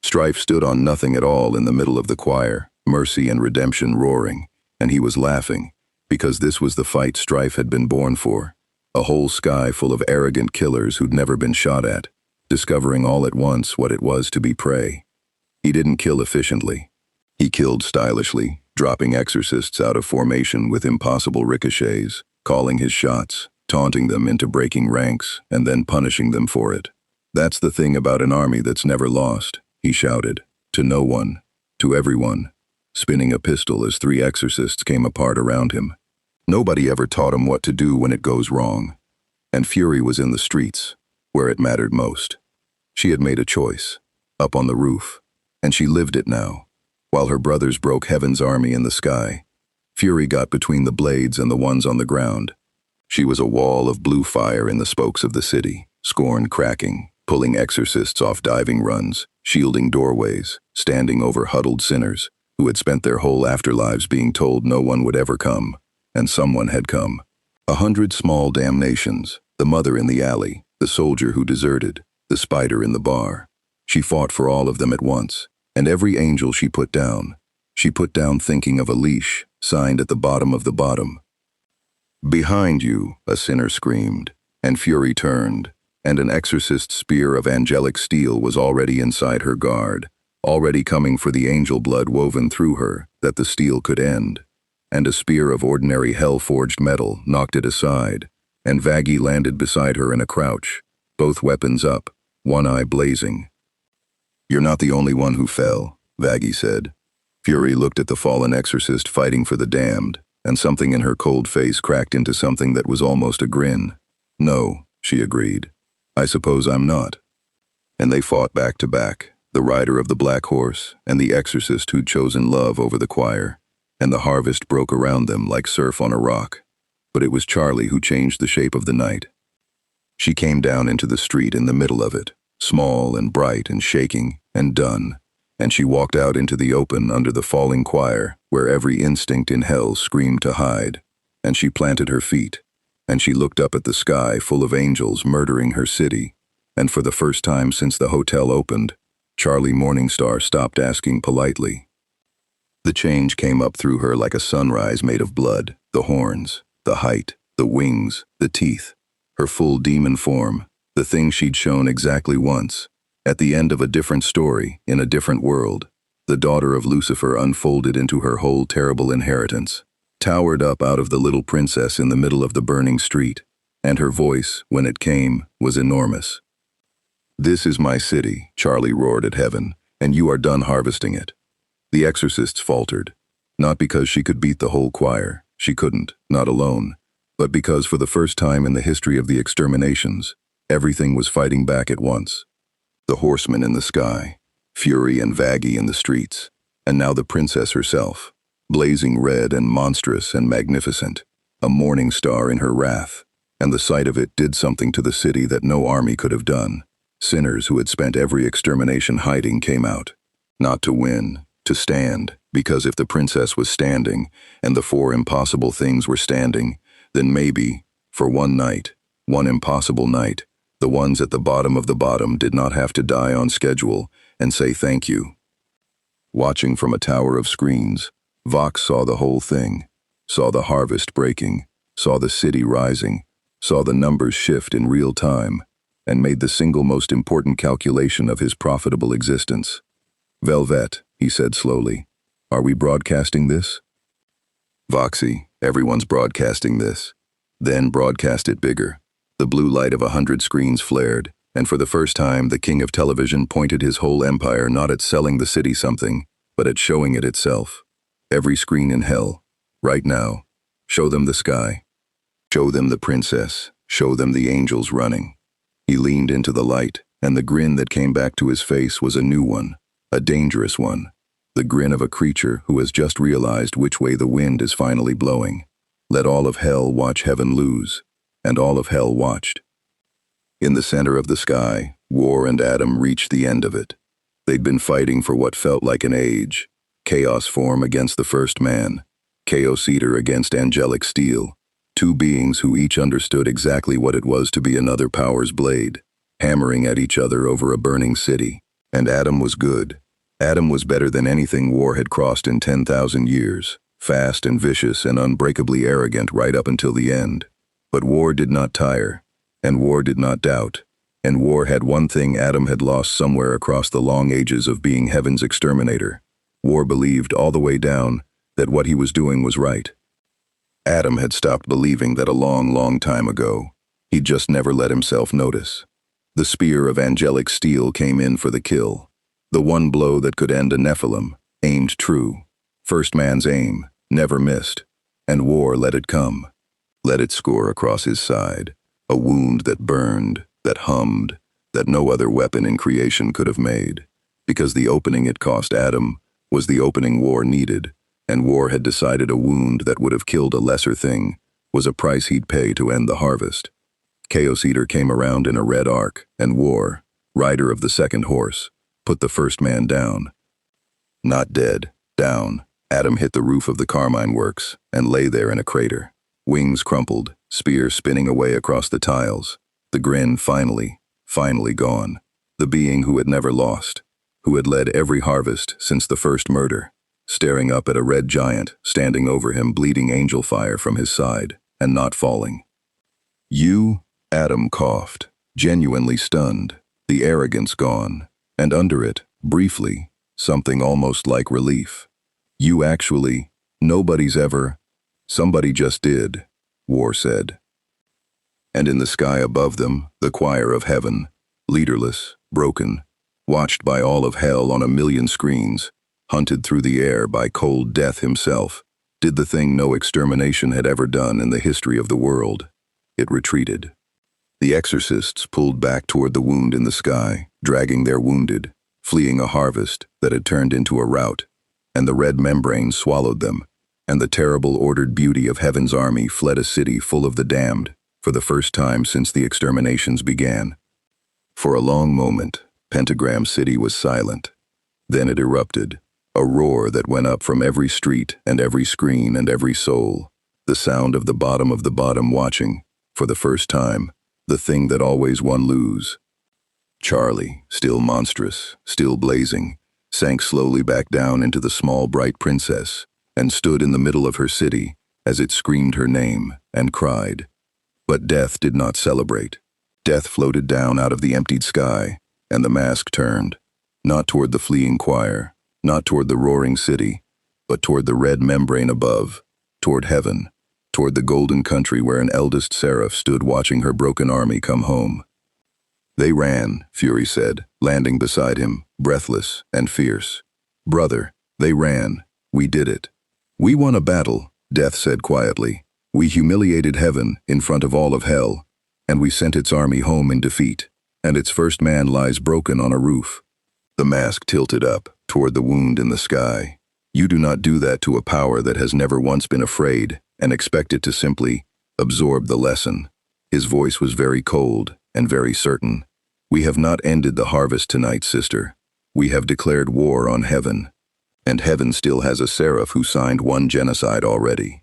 Strife stood on nothing at all in the middle of the choir, mercy and redemption roaring, and he was laughing, because this was the fight Strife had been born for, a whole sky full of arrogant killers who'd never been shot at, discovering all at once what it was to be prey. He didn't kill efficiently. He killed stylishly, dropping exorcists out of formation with impossible ricochets, calling his shots, taunting them into breaking ranks, and then punishing them for it. That's the thing about an army that's never lost, he shouted, to no one, to everyone, spinning a pistol as 3 exorcists came apart around him. Nobody ever taught him what to do when it goes wrong. And Fury was in the streets, where it mattered most. She had made a choice, up on the roof, and she lived it now. While her brothers broke heaven's army in the sky, Fury got between the blades and the ones on the ground. She was a wall of blue fire in the spokes of the city, scorn cracking, pulling exorcists off diving runs, shielding doorways, standing over huddled sinners who had spent their whole afterlives being told no one would ever come, and someone had come. 100 small damnations, the mother in the alley, the soldier who deserted, the spider in the bar. She fought for all of them at once, and every angel she put down thinking of a leash, signed at the bottom of the bottom. Behind you, a sinner screamed, and Fury turned, and an exorcist's spear of angelic steel was already inside her guard, already coming for the angel blood woven through her that the steel could end, and a spear of ordinary hell-forged metal knocked it aside, and Vaggie landed beside her in a crouch, both weapons up, one eye blazing. You're not the only one who fell, Vaggie said. Fury looked at the fallen exorcist fighting for the damned, and something in her cold face cracked into something that was almost a grin. No, she agreed. I suppose I'm not. And they fought back to back, the rider of the black horse and the exorcist who'd chosen love over the choir, and the harvest broke around them like surf on a rock. But it was Charlie who changed the shape of the night. She came down into the street in the middle of it, small and bright and shaking and done, and she walked out into the open under the falling choir where every instinct in hell screamed to hide, and she planted her feet, and she looked up at the sky full of angels murdering her city, and for the first time since the hotel opened, Charlie Morningstar stopped asking politely. The change came up through her like a sunrise made of blood, the horns, the height, the wings, the teeth, her full demon form, the thing she'd shown exactly once, at the end of a different story, in a different world. The daughter of Lucifer unfolded into her whole terrible inheritance, towered up out of the little princess in the middle of the burning street, and her voice, when it came, was enormous. This is my city, Charlie roared at heaven, and you are done harvesting it. The exorcists faltered. Not because she could beat the whole choir, she couldn't, not alone, but because for the first time in the history of the exterminations, everything was fighting back at once. The horsemen in the sky, Fury and Vaggie in the streets, and now the princess herself, blazing red and monstrous and magnificent, a morning star in her wrath, and the sight of it did something to the city that no army could have done. Sinners who had spent every extermination hiding came out, not to win, to stand, because if the princess was standing, and the four impossible things were standing, then maybe, for one night, one impossible night, the ones at the bottom of the bottom did not have to die on schedule and say thank you. Watching from a tower of screens, Vox saw the whole thing, saw the harvest breaking, saw the city rising, saw the numbers shift in real time, and made the single most important calculation of his profitable existence. "Velvet," he said slowly, "are we broadcasting this?" "Voxy, everyone's broadcasting this." Then broadcast it bigger. The blue light of 100 screens flared, and for the first time the king of television pointed his whole empire not at selling the city something, but at showing it itself. Every screen in hell, right now. Show them the sky. Show them the princess. Show them the angels running. He leaned into the light, and the grin that came back to his face was a new one, a dangerous one. The grin of a creature who has just realized which way the wind is finally blowing. Let all of hell watch heaven lose, and all of hell watched. In the center of the sky, War and Adam reached the end of it. They'd been fighting for what felt like an age. Chaos form against the first man. Chaos Eater against Angelic Steel. Two beings who each understood exactly what it was to be another power's blade, hammering at each other over a burning city. And Adam was good. Adam was better than anything War had crossed in 10,000 years. Fast and vicious and unbreakably arrogant right up until the end. But War did not tire, and War did not doubt, and War had one thing Adam had lost somewhere across the long ages of being heaven's exterminator. War believed all the way down that what he was doing was right. Adam had stopped believing that a long, long time ago. He'd just never let himself notice. The spear of angelic steel came in for the kill. The one blow that could end a Nephilim, aimed true. First man's aim, never missed. And War let it come. Let it score across his side. A wound that burned, that hummed, that no other weapon in creation could have made. Because the opening it cost Adam was the opening War needed, and War had decided a wound that would have killed a lesser thing was a price he'd pay to end the harvest. Chaos Eater came around in a red arc, and War, rider of the second horse, put the first man down. Not dead, down, Adam hit the roof of the Carmine Works and lay there in a crater. Wings crumpled, spear spinning away across the tiles. The grin finally gone. The being who had never lost, who had led every harvest since the first murder, staring up at a red giant standing over him, bleeding angel fire from his side, and not falling. "You?" Adam coughed, genuinely stunned, the arrogance gone, and under it, briefly, something almost like relief. "You actually, nobody's ever..." "Somebody just did," War said. And in the sky above them, the choir of heaven, leaderless, broken, watched by all of hell on a million screens, hunted through the air by cold death himself, did the thing no extermination had ever done in the history of the world. It retreated. The exorcists pulled back toward the wound in the sky, dragging their wounded, fleeing a harvest that had turned into a rout, and the red membrane swallowed them, and the terrible ordered beauty of heaven's army fled a city full of the damned, for the first time since the exterminations began. For a long moment, Pentagram City was silent. Then it erupted, a roar that went up from every street and every screen and every soul, the sound of the bottom watching, for the first time, the thing that always won lose. Charlie, still monstrous, still blazing, sank slowly back down into the small bright princess and stood in the middle of her city as it screamed her name and cried. But death did not celebrate. Death floated down out of the emptied sky, and the mask turned, not toward the fleeing choir, not toward the roaring city, but toward the red membrane above, toward heaven, toward the golden country where an eldest seraph stood watching her broken army come home. "They ran," Fury said, landing beside him, breathless and fierce. "Brother, they ran. We did it." "We won a battle," Death said quietly. "We humiliated heaven in front of all of hell, and we sent its army home in defeat, and its first man lies broken on a roof." The mask tilted up toward the wound in the sky. "You do not do that to a power that has never once been afraid and expect it to simply absorb the lesson." His voice was very cold and very certain. "We have not ended the harvest tonight, sister. We have declared war on heaven. And heaven still has a seraph who signed one genocide already."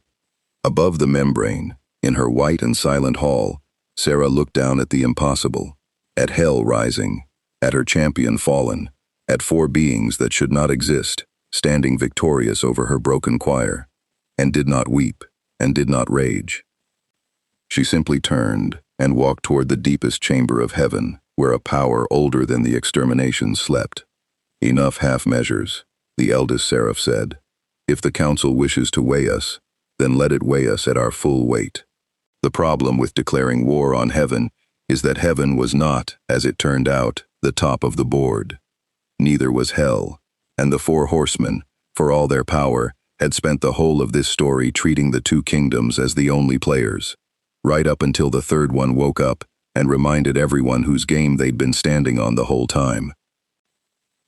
Above the membrane, in her white and silent hall, Sarah looked down at the impossible, at hell rising, at her champion fallen, at four beings that should not exist, standing victorious over her broken choir, and did not weep, and did not rage. She simply turned and walked toward the deepest chamber of heaven, where a power older than the Extermination slept. "Enough half measures," the eldest seraph said. "If the council wishes to weigh us, then let it weigh us at our full weight." The problem with declaring war on heaven is that heaven was not, as it turned out, the top of the board. Neither was hell, and the Four Horsemen, for all their power, had spent the whole of this story treating the two kingdoms as the only players, right up until the third one woke up and reminded everyone whose game they'd been standing on the whole time.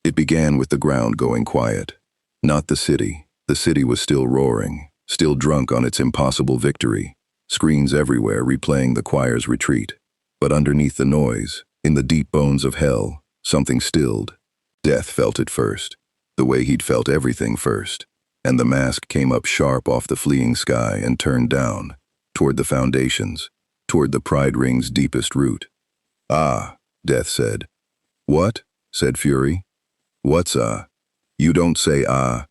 It began with the ground going quiet. Not the city. The city was still roaring, still drunk on its impossible victory, screens everywhere replaying the choir's retreat. But underneath the noise, in the deep bones of hell, something stilled. Death felt it first, the way he'd felt everything first, and the mask came up sharp off the fleeing sky and turned down, toward the foundations, toward the pride ring's deepest root. "Ah," Death said. "What?" said Fury. "What's ah? You don't say ah."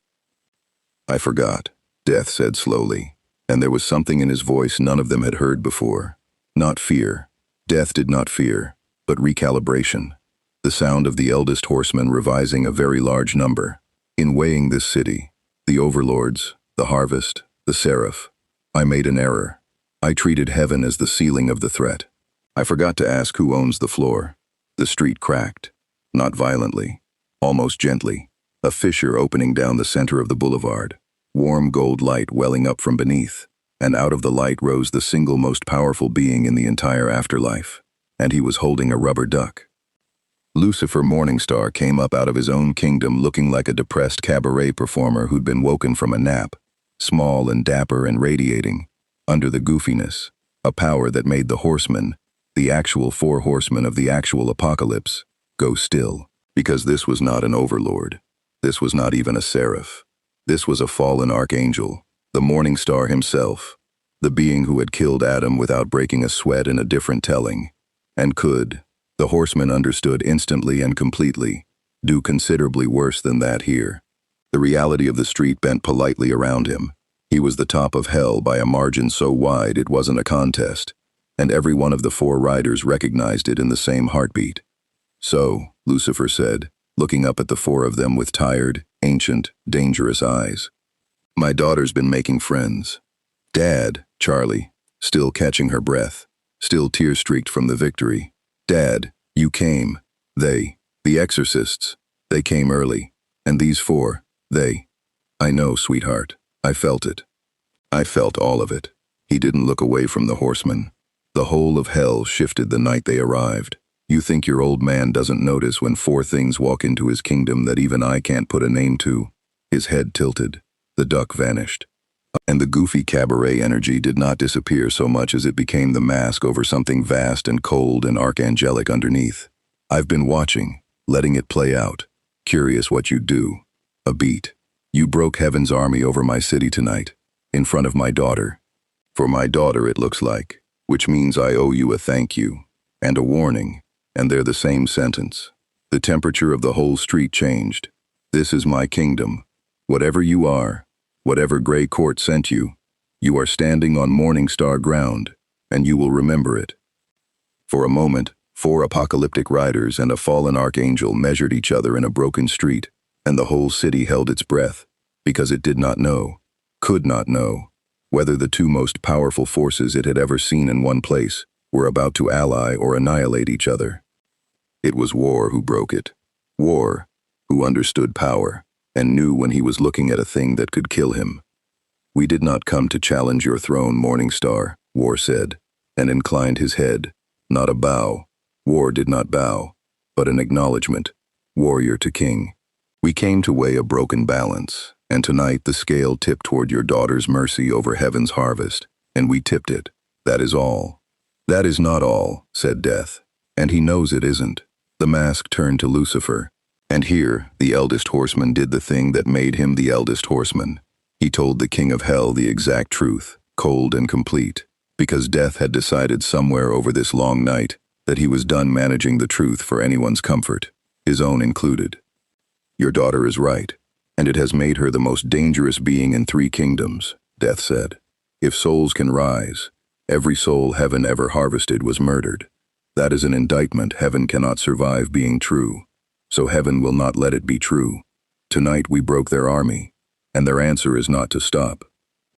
"I forgot," Death said slowly, and there was something in his voice none of them had heard before. Not fear. Death did not fear, but recalibration. The sound of the eldest horseman revising a very large number. In weighing this city, the overlords, the harvest, the seraph, I made an error. I treated heaven as the ceiling of the threat. I forgot to ask who owns the floor. The street cracked. Not violently, almost gently. A fissure opening down the center of the boulevard. Warm gold light welling up from beneath. And out of the light rose the single most powerful being in the entire afterlife. And he was holding a rubber duck. Lucifer Morningstar came up out of his own kingdom looking like a depressed cabaret performer who'd been woken from a nap. Small and dapper and radiating. Under the goofiness, a power that made the horsemen, the actual four horsemen of the actual apocalypse, go still. Because this was not an overlord. This was not even a seraph. This was a fallen archangel, the Morningstar himself, the being who had killed Adam without breaking a sweat in a different telling, and could, the horsemen understood instantly and completely, do considerably worse than that here. The reality of the street bent politely around him. He was the top of hell by a margin so wide it wasn't a contest, and every one of the four riders recognized it in the same heartbeat. "So," Lucifer said, looking up at the four of them with tired, ancient, dangerous eyes. "My daughter's been making friends." "Dad," Charlie, still catching her breath, still tear-streaked from the victory. "Dad, you came. They, the exorcists, they came early. And these four, they." "I know, sweetheart. I felt it. I felt all of it." He didn't look away from the horsemen. "The whole of hell shifted the night they arrived. You think your old man doesn't notice when four things walk into his kingdom that even I can't put a name to?" His head tilted. The duck vanished. And the goofy cabaret energy did not disappear so much as it became the mask over something vast and cold and archangelic underneath. "I've been watching, letting it play out. Curious what you'd do. A beat. You broke heaven's army over my city tonight, in front of my daughter. For my daughter, it looks like, which means I owe you a thank you, and a warning, and they're the same sentence. The temperature of the whole street changed. This is my kingdom. Whatever you are, whatever gray court sent you, you are standing on Morningstar ground, and you will remember it." For a moment, four apocalyptic riders and a fallen archangel measured each other in a broken street, and the whole city held its breath, because it did not know, could not know, whether the two most powerful forces it had ever seen in one place were about to ally or annihilate each other. It was War who broke it. War, who understood power, and knew when he was looking at a thing that could kill him. "We did not come to challenge your throne, Morningstar," War said, and inclined his head. Not a bow. War did not bow, but an acknowledgement, warrior to king. "We came to weigh a broken balance, and tonight the scale tipped toward your daughter's mercy over heaven's harvest, and we tipped it. That is all." "That is not all," said Death, "and he knows it isn't." The mask turned to Lucifer, and here the eldest horseman did the thing that made him the eldest horseman. He told the king of hell the exact truth, cold and complete, because Death had decided somewhere over this long night that he was done managing the truth for anyone's comfort, his own included. "Your daughter is right, and it has made her the most dangerous being in 3 kingdoms," Death said. "If souls can rise, every soul heaven ever harvested was murdered. That is an indictment heaven cannot survive being true, so heaven will not let it be true. Tonight we broke their army, and their answer is not to stop.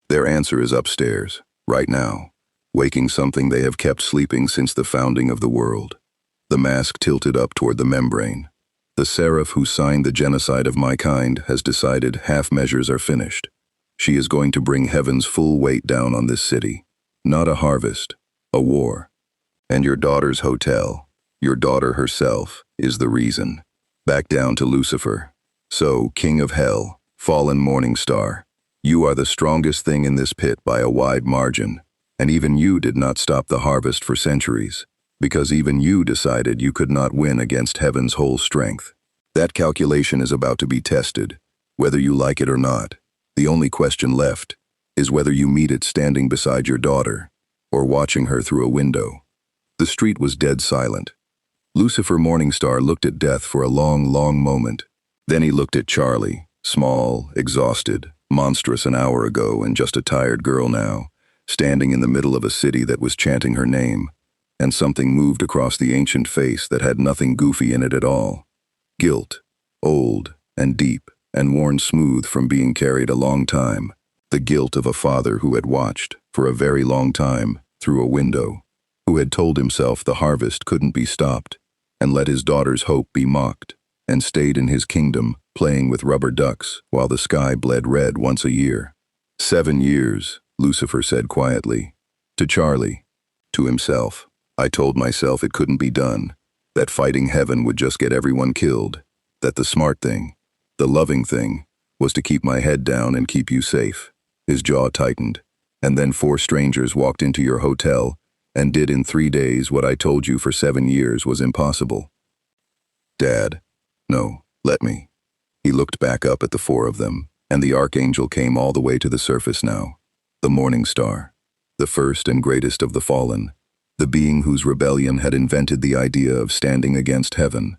Their answer is upstairs, right now, waking something they have kept sleeping since the founding of the world." The mask tilted up toward the membrane. "The seraph who signed the genocide of my kind has decided half measures are finished. She is going to bring heaven's full weight down on this city. Not a harvest, a war. And your daughter's hotel, your daughter herself, is the reason." Back down to Lucifer. "So, King of Hell, fallen Morningstar, you are the strongest thing in this pit by a wide margin, and even you did not stop the harvest for centuries, because even you decided you could not win against heaven's whole strength. That calculation is about to be tested, whether you like it or not. The only question left is whether you meet it standing beside your daughter, or watching her through a window." The street was dead silent. Lucifer Morningstar looked at Death for a long, long moment. Then he looked at Charlie, small, exhausted, monstrous an hour ago and just a tired girl now, standing in the middle of a city that was chanting her name, and something moved across the ancient face that had nothing goofy in it at all. Guilt, old and deep and worn smooth from being carried a long time. The guilt of a father who had watched, for a very long time, through a window, who had told himself the harvest couldn't be stopped, and let his daughter's hope be mocked, and stayed in his kingdom, playing with rubber ducks while the sky bled red once a year. 7 years, Lucifer said quietly. To Charlie, to himself, "I told myself it couldn't be done, that fighting heaven would just get everyone killed, that the smart thing, the loving thing, was to keep my head down and keep you safe." His jaw tightened. "And then 4 strangers walked into your hotel and did in 3 days what I told you for 7 years was impossible." "Dad, no, let me." He looked back up at the 4 of them, and the archangel came all the way to the surface now. The Morningstar, the first and greatest of the fallen, the being whose rebellion had invented the idea of standing against heaven.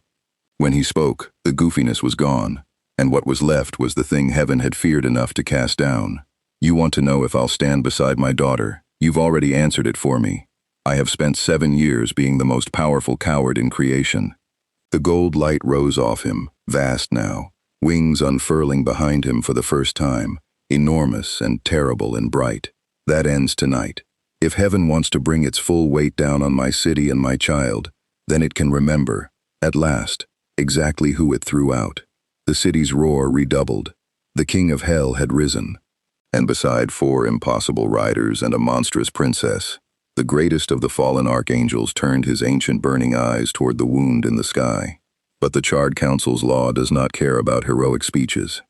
When he spoke, the goofiness was gone, and what was left was the thing heaven had feared enough to cast down. "You want to know if I'll stand beside my daughter? You've already answered it for me. I have spent 7 years being the most powerful coward in creation." The gold light rose off him, vast now, wings unfurling behind him for the first time, enormous and terrible and bright. "That ends tonight. If heaven wants to bring its full weight down on my city and my child, then it can remember, at last, exactly who it threw out." The city's roar redoubled. The king of hell had risen. And beside 4 impossible riders and a monstrous princess, the greatest of the fallen archangels turned his ancient burning eyes toward the wound in the sky. But the Charred Council's law does not care about heroic speeches.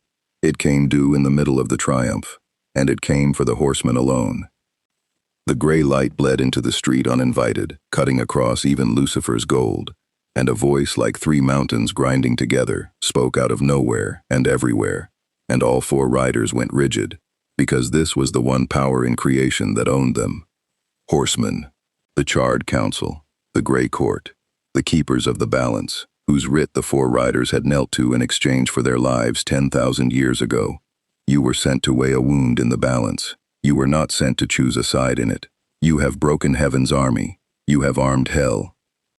It came due in the middle of the triumph, and it came for the horsemen alone. The gray light bled into the street uninvited, cutting across even Lucifer's gold, and a voice like 3 mountains grinding together spoke out of nowhere and everywhere, and all 4 riders went rigid, because this was the one power in creation that owned them. Horsemen, the Charred Council, the Gray Court, the keepers of the balance, whose writ the 4 riders had knelt to in exchange for their lives 10,000 years ago. You were sent to weigh a wound in the balance. You were not sent to choose a side in it. You have broken heaven's army. You have armed hell.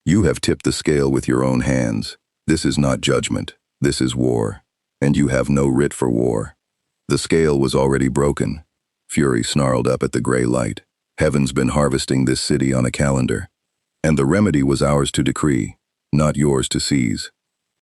You have tipped the scale with your own hands. This is not judgment. This is war. And you have no writ for war. The scale was already broken. Fury snarled up at the gray light. Heaven's been harvesting this city on a calendar. And the remedy was ours to decree, not yours to seize.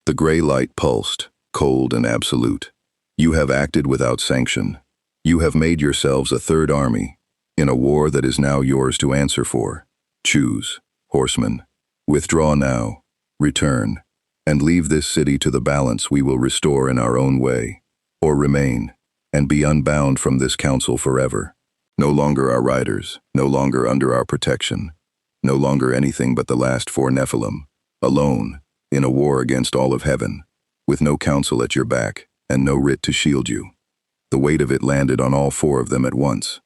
The gray light pulsed, cold and absolute. You have acted without sanction. You have made yourselves a third army, in a war that is now yours to answer for. Choose, horsemen. Withdraw now, return, and leave this city to the balance we will restore in our own way, or remain, and be unbound from this council forever. No longer our riders, no longer under our protection, no longer anything but the last four Nephilim, alone, in a war against all of heaven, with no council at your back, and no writ to shield you. The weight of it landed on all four of them at once.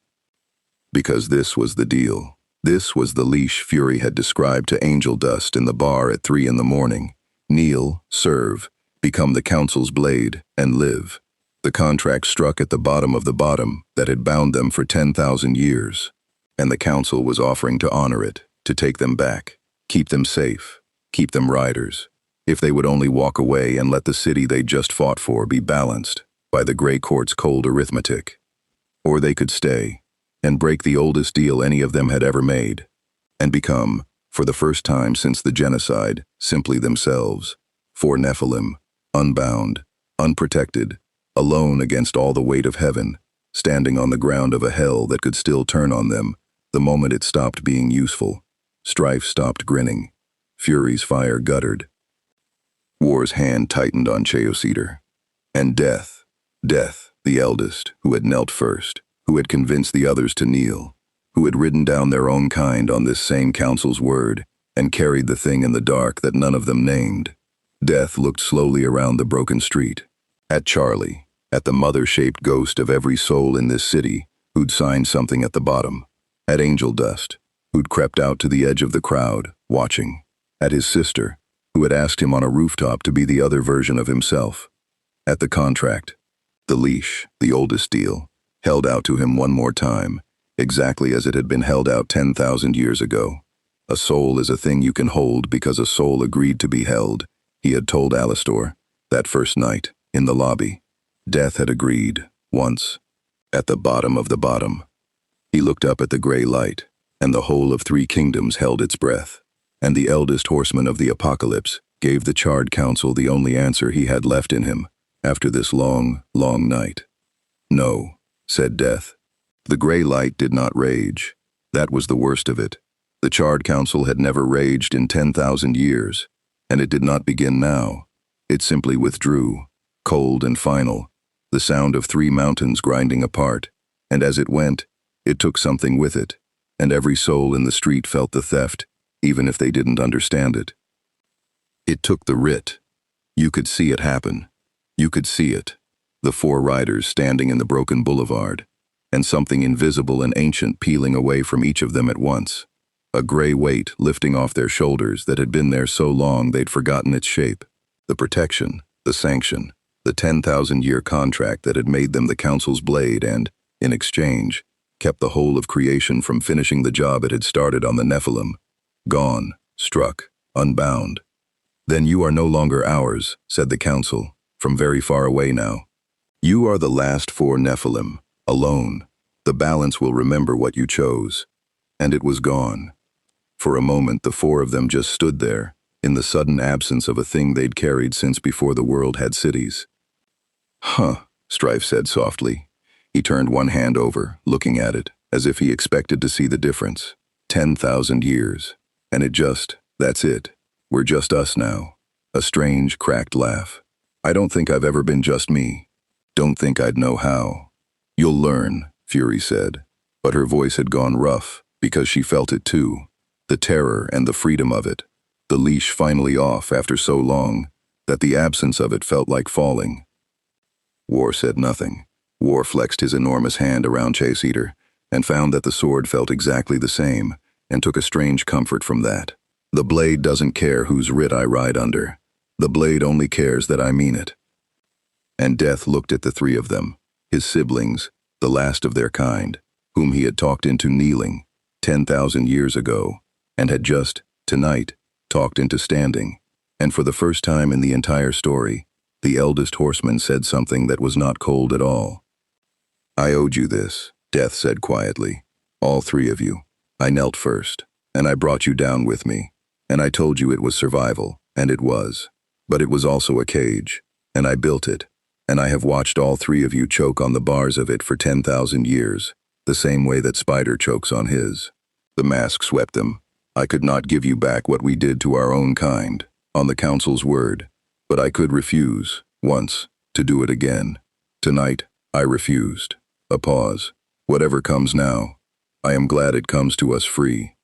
Because this was the deal. This was the leash Fury had described to Angel Dust in the bar at 3 in the morning. Kneel, serve, become the council's blade, and live. The contract struck at the bottom of the bottom that had bound them for 10,000 years, and the council was offering to honor it, to take them back, keep them safe, keep them riders, if they would only walk away and let the city they just fought for be balanced by the Grey Court's cold arithmetic. Or they could stay, and break the oldest deal any of them had ever made, and become, for the first time since the genocide, simply themselves, four Nephilim, unbound, unprotected, alone against all the weight of heaven, standing on the ground of a hell that could still turn on them the moment it stopped being useful. Strife stopped grinning. Fury's fire guttered. War's hand tightened on Cheocedar. And Death, the eldest, who had knelt first, who had convinced the others to kneel, who had ridden down their own kind on this same council's word and carried the thing in the dark that none of them named. Death looked slowly around the broken street, at Charlie, at the mother-shaped ghost of every soul in this city who'd signed something at the bottom, at Angel Dust, who'd crept out to the edge of the crowd, watching, at his sister, who had asked him on a rooftop to be the other version of himself, at the contract, the leash, the oldest deal, held out to him one more time, exactly as it had been held out 10,000 years ago. A soul is a thing you can hold because a soul agreed to be held, he had told Alastor, that first night, in the lobby. Death had agreed, once, at the bottom of the bottom. He looked up at the gray light, and the whole of 3 kingdoms held its breath, and the eldest horseman of the apocalypse gave the charred council the only answer he had left in him, after this long, long night. No, said Death. The gray light did not rage. That was the worst of it. The charred council had never raged in 10,000 years, and it did not begin now. It simply withdrew, cold and final, the sound of 3 mountains grinding apart, and as it went, it took something with it, and every soul in the street felt the theft, even if they didn't understand it. It took the writ. You could see it happen. You could see it, the 4 riders standing in the broken boulevard, and something invisible and ancient peeling away from each of them at once, a gray weight lifting off their shoulders that had been there so long they'd forgotten its shape, the protection, the sanction, the 10,000-year contract that had made them the council's blade and, in exchange, kept the whole of creation from finishing the job it had started on the Nephilim. Gone, struck, unbound. Then you are no longer ours, said the council, from very far away now. You are the last 4 Nephilim, alone. The balance will remember what you chose. And it was gone. For a moment the 4 of them just stood there, in the sudden absence of a thing they'd carried since before the world had cities. Huh, Strife said softly. He turned one hand over, looking at it, as if he expected to see the difference. 10,000 years. And that's it. We're just us now. A strange, cracked laugh. I don't think I've ever been just me. Don't think I'd know how. You'll learn, Fury said. But her voice had gone rough, because she felt it too. The terror and the freedom of it. The leash finally off after so long, that the absence of it felt like falling. War said nothing. War flexed his enormous hand around Cheocedar, and found that the sword felt exactly the same, and took a strange comfort from that. The blade doesn't care whose writ I ride under. The blade only cares that I mean it. And Death looked at the 3 of them, his siblings, the last of their kind, whom he had talked into kneeling 10,000 years ago, and had just, tonight, talked into standing. And for the first time in the entire story, the eldest horseman said something that was not cold at all. I owed you this, Death said quietly. All 3 of you. I knelt first, and I brought you down with me, and I told you it was survival, and it was. But it was also a cage, and I built it, and I have watched all three of you choke on the bars of it for 10,000 years, the same way that Spider chokes on his. The mask swept them. I could not give you back what we did to our own kind, on the Council's word, but I could refuse, once, to do it again. Tonight, I refused. A pause. Whatever comes now, I am glad it comes to us free.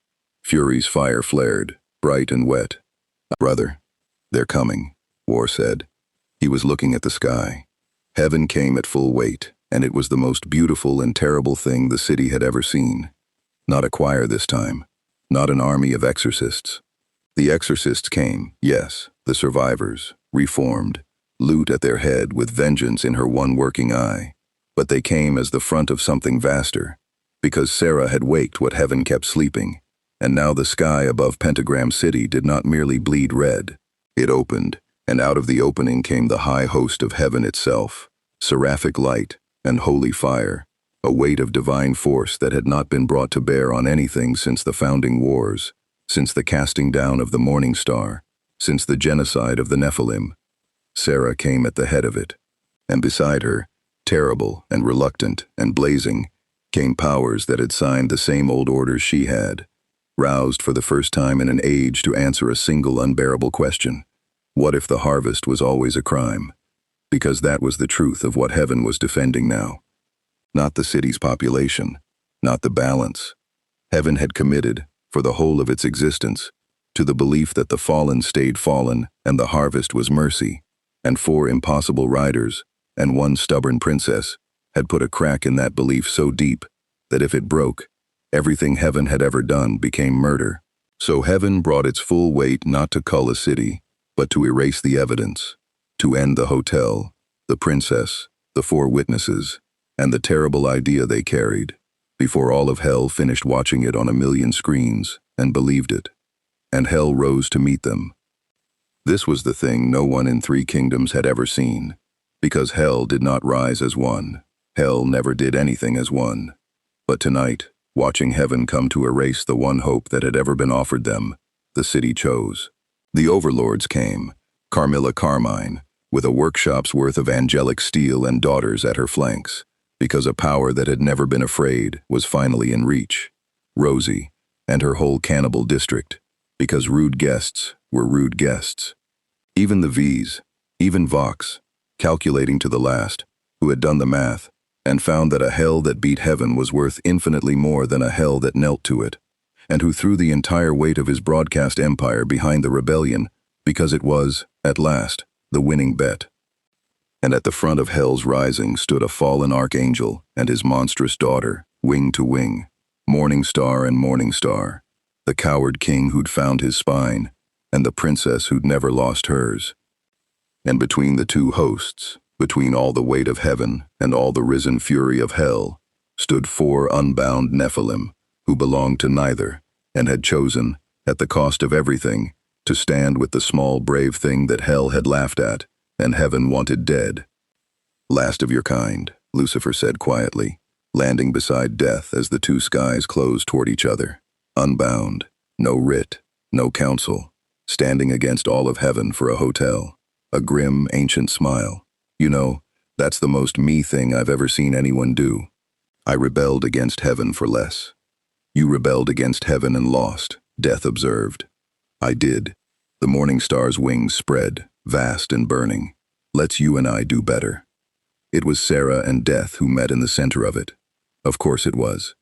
Fury's fire flared, bright and wet. Brother, they're coming, War said. He was looking at the sky. Heaven came at full weight, and it was the most beautiful and terrible thing the city had ever seen. Not a choir this time. Not an army of exorcists. The exorcists came, yes, the survivors, reformed, Lute at their head with vengeance in her one working eye. But they came as the front of something vaster, because Sarah had waked what heaven kept sleeping, and now the sky above Pentagram City did not merely bleed red. It opened, and out of the opening came the high host of heaven itself, seraphic light and holy fire, a weight of divine force that had not been brought to bear on anything since the founding wars, since the casting down of the Morningstar, since the genocide of the Nephilim. Sarah came at the head of it, and beside her, terrible and reluctant and blazing, came powers that had signed the same old orders she had, roused for the first time in an age to answer a single unbearable question. What if the harvest was always a crime? Because that was the truth of what heaven was defending now. Not the city's population, not the balance. Heaven had committed, for the whole of its existence, to the belief that the fallen stayed fallen and the harvest was mercy, and 4 impossible riders and 1 stubborn princess had put a crack in that belief so deep that if it broke, everything heaven had ever done became murder. So heaven brought its full weight not to cull a city, but to erase the evidence, to end the hotel, the princess, the 4 witnesses, and the terrible idea they carried, before all of hell finished watching it on a million screens and believed it. And hell rose to meet them. This was the thing no one in 3 kingdoms had ever seen, because hell did not rise as one. Hell never did anything as one. But tonight, watching heaven come to erase the one hope that had ever been offered them, the city chose. The overlords came, Carmilla Carmine, with a workshop's worth of angelic steel and daughters at her flanks, because a power that had never been afraid was finally in reach. Rosie, and her whole cannibal district, because rude guests were rude guests. Even the V's, even Vox, calculating to the last, who had done the math, and found that a hell that beat heaven was worth infinitely more than a hell that knelt to it, and who threw the entire weight of his broadcast empire behind the rebellion because it was, at last, the winning bet. And at the front of hell's rising stood a fallen archangel and his monstrous daughter, wing to wing, Morningstar and Morningstar, the coward king who'd found his spine, and the princess who'd never lost hers. And between the 2 hosts, between all the weight of heaven and all the risen fury of hell, stood 4 unbound Nephilim, who belonged to neither, and had chosen, at the cost of everything, to stand with the small brave thing that hell had laughed at, and heaven wanted dead. Last of your kind, Lucifer said quietly, landing beside death as the 2 skies closed toward each other. Unbound, no writ, no counsel, standing against all of heaven for a hotel, a grim, ancient smile. You know, that's the most me thing I've ever seen anyone do. I rebelled against heaven for less. You rebelled against heaven and lost, death observed. I did. The Morningstar's wings spread, vast and burning. Let's you and I do better. It was Sarah and death who met in the center of it. Of course it was.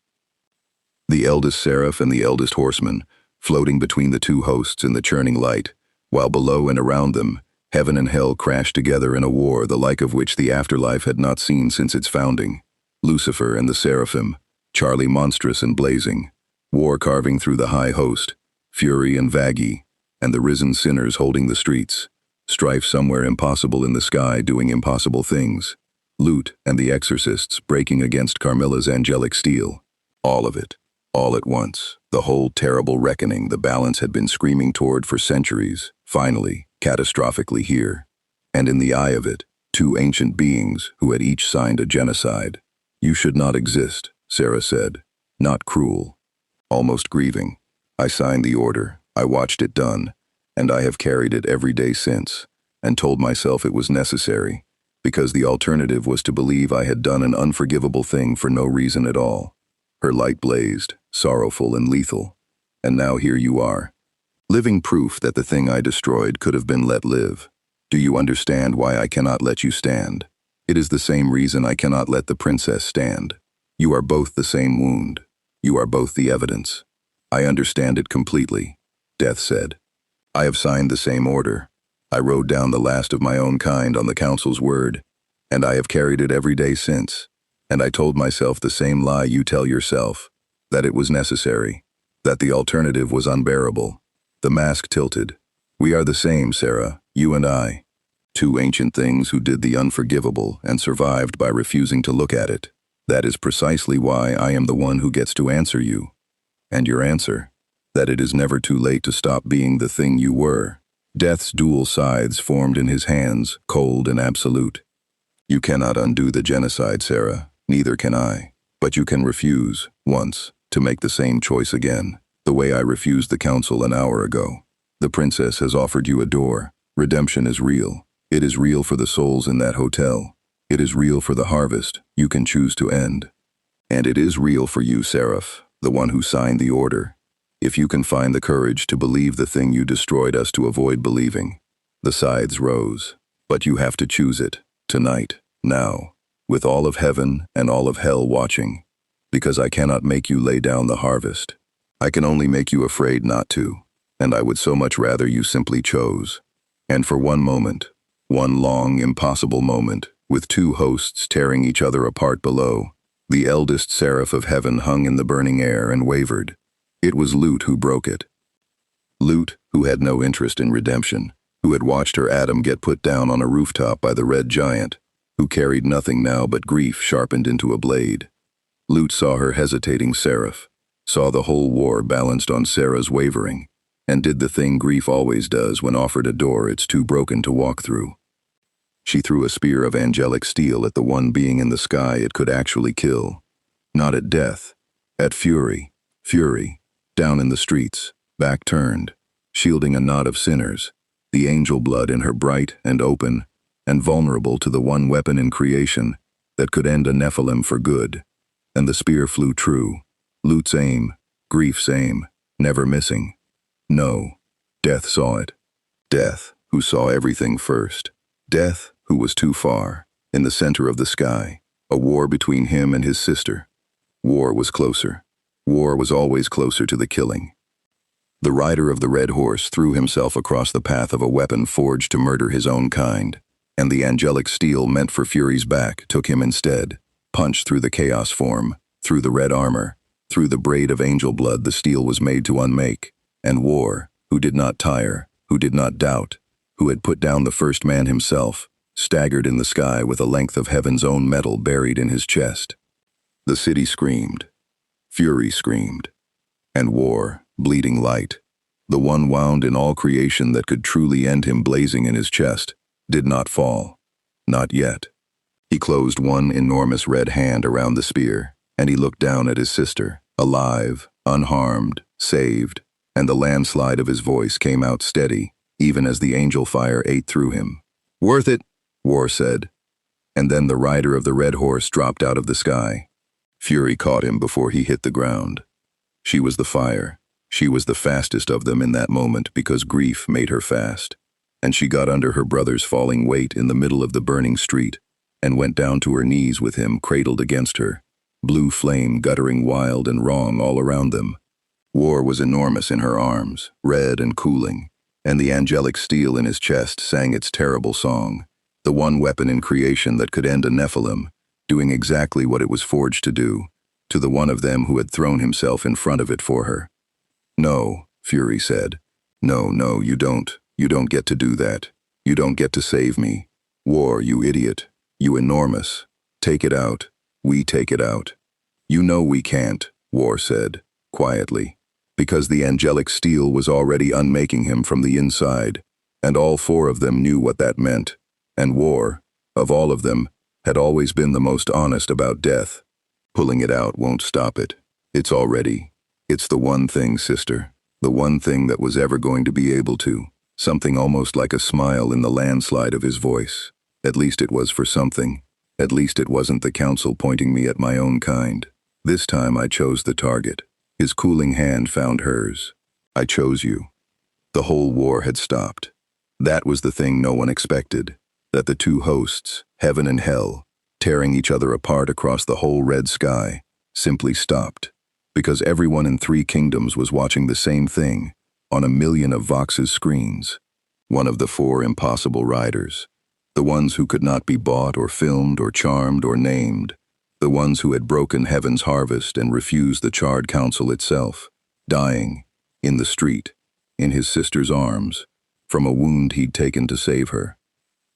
The eldest seraph and the eldest horseman, floating between the 2 hosts in the churning light, while below and around them, heaven and hell crashed together in a war the like of which the afterlife had not seen since its founding. Lucifer and the seraphim, Charlie monstrous and blazing, war carving through the high host, Fury and Vaggie, and the risen sinners holding the streets, Strife somewhere impossible in the sky doing impossible things, Lute and the exorcists breaking against Carmilla's angelic steel. All of it, all at once, the whole terrible reckoning the balance had been screaming toward for centuries, finally, catastrophically here. And in the eye of it, 2 ancient beings who had each signed a genocide. You should not exist, Sarah said, not cruel. Almost grieving. I signed the order, I watched it done, and I have carried it every day since, and told myself it was necessary, because the alternative was to believe I had done an unforgivable thing for no reason at all. Her light blazed, sorrowful and lethal. And now here you are, living proof that the thing I destroyed could have been let live. Do you understand why I cannot let you stand? It is the same reason I cannot let the princess stand. You are both the same wound. You are both the evidence. I understand it completely, Death said. I have signed the same order. I wrote down the last of my own kind on the council's word, and I have carried it every day since. And I told myself the same lie you tell yourself, that it was necessary, that the alternative was unbearable. The mask tilted. We are the same, Sarah, you and I. Two ancient things who did the unforgivable and survived by refusing to look at it. That is precisely why I am the one who gets to answer you. And your answer? That it is never too late to stop being the thing you were. Death's dual scythes formed in his hands, cold and absolute. You cannot undo the genocide, Sarah. Neither can I. But you can refuse, once, to make the same choice again, the way I refused the council an hour ago. The princess has offered you a door. Redemption is real. It is real for the souls in that hotel. It is real for the harvest you can choose to end. And it is real for you, Seraph, the one who signed the order. If you can find the courage to believe the thing you destroyed us to avoid believing. The scythes rose. But you have to choose it, tonight, now, with all of heaven and all of hell watching. Because I cannot make you lay down the harvest. I can only make you afraid not to. And I would so much rather you simply chose. And for one moment, one long, impossible moment, with two hosts tearing each other apart below, the eldest seraph of heaven hung in the burning air and wavered. It was Lut who broke it. Lut, who had no interest in redemption, who had watched her Adam get put down on a rooftop by the red giant, who carried nothing now but grief sharpened into a blade. Lut saw her hesitating seraph, saw the whole war balanced on Sarah's wavering, and did the thing grief always does when offered a door it's too broken to walk through. She threw a spear of angelic steel at the one being in the sky it could actually kill. Not at death, at fury, down in the streets, back turned, shielding a knot of sinners, the angel blood in her bright and open, and vulnerable to the one weapon in creation that could end a Nephilim for good. And the spear flew true, Lut's aim, grief's aim, never missing. No, Death saw it. Death, who saw everything first. Death, who was too far, in the center of the sky, a war between him and his sister. War was closer. War was always closer to the killing. The rider of the red horse threw himself across the path of a weapon forged to murder his own kind, and the angelic steel meant for Fury's back took him instead, punched through the chaos form, through the red armor, through the braid of angel blood the steel was made to unmake, and War, who did not tire, who did not doubt, who had put down the first man himself, staggered in the sky with a length of heaven's own metal buried in his chest. The city screamed. Fury screamed. And War, bleeding light, the one wound in all creation that could truly end him blazing in his chest, did not fall. Not yet. He closed one enormous red hand around the spear, and he looked down at his sister, alive, unharmed, saved, and the landslide of his voice came out steady, even as the angel fire ate through him. "Worth it," War said. And then the rider of the red horse dropped out of the sky. Fury caught him before he hit the ground. She was the fire. She was the fastest of them in that moment because grief made her fast. And she got under her brother's falling weight in the middle of the burning street and went down to her knees with him cradled against her, blue flame guttering wild and wrong all around them. War was enormous in her arms, red and cooling, and the angelic steel in his chest sang its terrible song, the one weapon in creation that could end a Nephilim, doing exactly what it was forged to do, to the one of them who had thrown himself in front of it for her. "No," Fury said. "No, you don't. You don't get to do that. You don't get to save me. War, you idiot. You enormous. Take it out. We take it out." "You know we can't," War said, quietly, because the angelic steel was already unmaking him from the inside, and all four of them knew what that meant, and War, of all of them, had always been the most honest about death. Pulling it out won't stop it. It's the one thing, sister, the one thing that was ever going to be able to, something almost like a smile in the landslide of his voice. At least it was for something. At least it wasn't the council pointing me at my own kind. This time I chose the target. His cooling hand found hers. I chose you. The whole war had stopped. That was the thing no one expected. That the two hosts, heaven and hell, tearing each other apart across the whole red sky, simply stopped. Because everyone in 3 kingdoms was watching the same thing, on a million of Vox's screens. One of the 4 impossible riders. The ones who could not be bought or filmed or charmed or named. The ones who had broken heaven's harvest and refused the charred council itself. Dying, in the street, in his sister's arms, from a wound he'd taken to save her.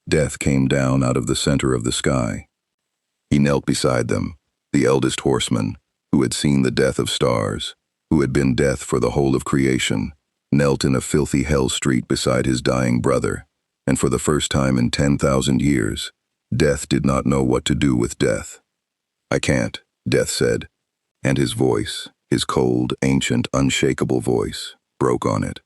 Death came down out of the center of the sky. He knelt beside them, the eldest horseman, who had seen the death of stars, who had been death for the whole of creation, knelt in a filthy hell street beside his dying brother, and for the first time in 10,000 years, Death did not know what to do with death. "I can't," Death said, and his voice, his cold, ancient, unshakable voice, broke on it.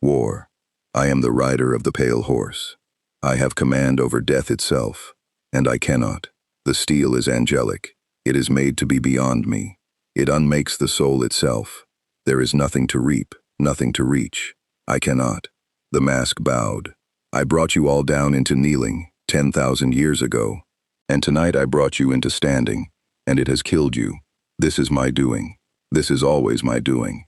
"War. I am the rider of the pale horse. I have command over death itself, and I cannot. The steel is angelic. It is made to be beyond me. It unmakes the soul itself. There is nothing to reap, nothing to reach. I cannot." The mask bowed. "I brought you all down into kneeling 10,000 years ago, and tonight I brought you into standing, and it has killed you. This is my doing. This is always my doing."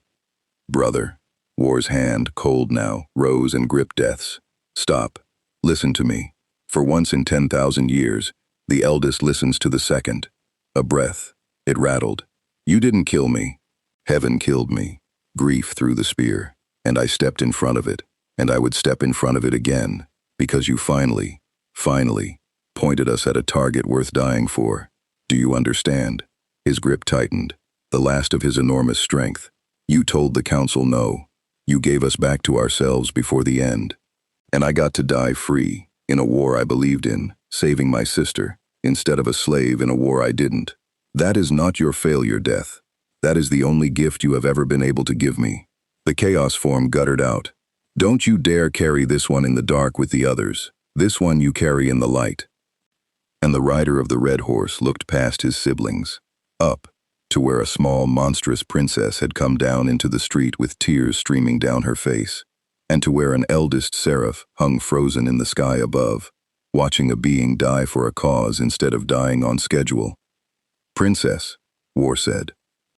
"Brother." War's hand, cold now, rose and gripped Death's. "Stop. Listen to me. For once in 10,000 years, the eldest listens to the second." A breath. It rattled. "You didn't kill me. Heaven killed me. Grief threw the spear, and I stepped in front of it, and I would step in front of it again, because you finally, pointed us at a target worth dying for. Do you understand?" His grip tightened, the last of his enormous strength. "You told the council no. You gave us back to ourselves before the end. And I got to die free, in a war I believed in, saving my sister, instead of a slave in a war I didn't. That is not your failure, Death. That is the only gift you have ever been able to give me." The chaos form guttered out. "Don't you dare carry this one in the dark with the others. This one you carry in the light." And the rider of the red horse looked past his siblings, up, to where a small, monstrous princess had come down into the street with tears streaming down her face, and to where an eldest seraph hung frozen in the sky above, watching a being die for a cause instead of dying on schedule. "Princess," War said,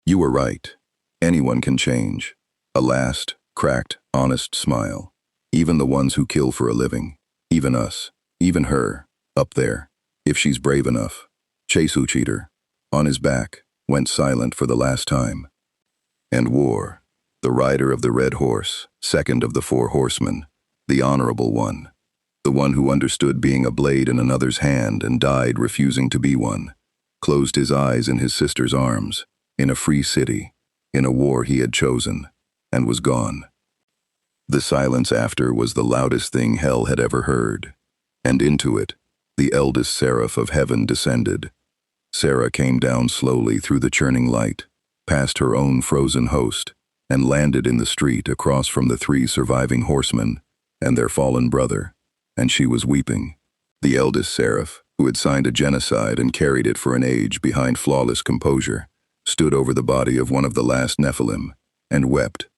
"you were right. Anyone can change." A last, cracked, honest smile. "Even the ones who kill for a living. Even us. Even her. Up there. If she's brave enough." Chesu Cheater, on his back, went silent for the last time. And War, the rider of the red horse, second of the 4 horsemen, the honorable one, the one who understood being a blade in another's hand and died refusing to be one, closed his eyes in his sister's arms, in a free city, in a war he had chosen, and was gone. The silence after was the loudest thing hell had ever heard, and into it, the eldest seraph of heaven descended. Sarah came down slowly through the churning light, past her own frozen host, and landed in the street across from the 3 surviving horsemen and their fallen brother, and she was weeping. The eldest seraph, who had signed a genocide and carried it for an age behind flawless composure, stood over the body of one of the last Nephilim, and wept,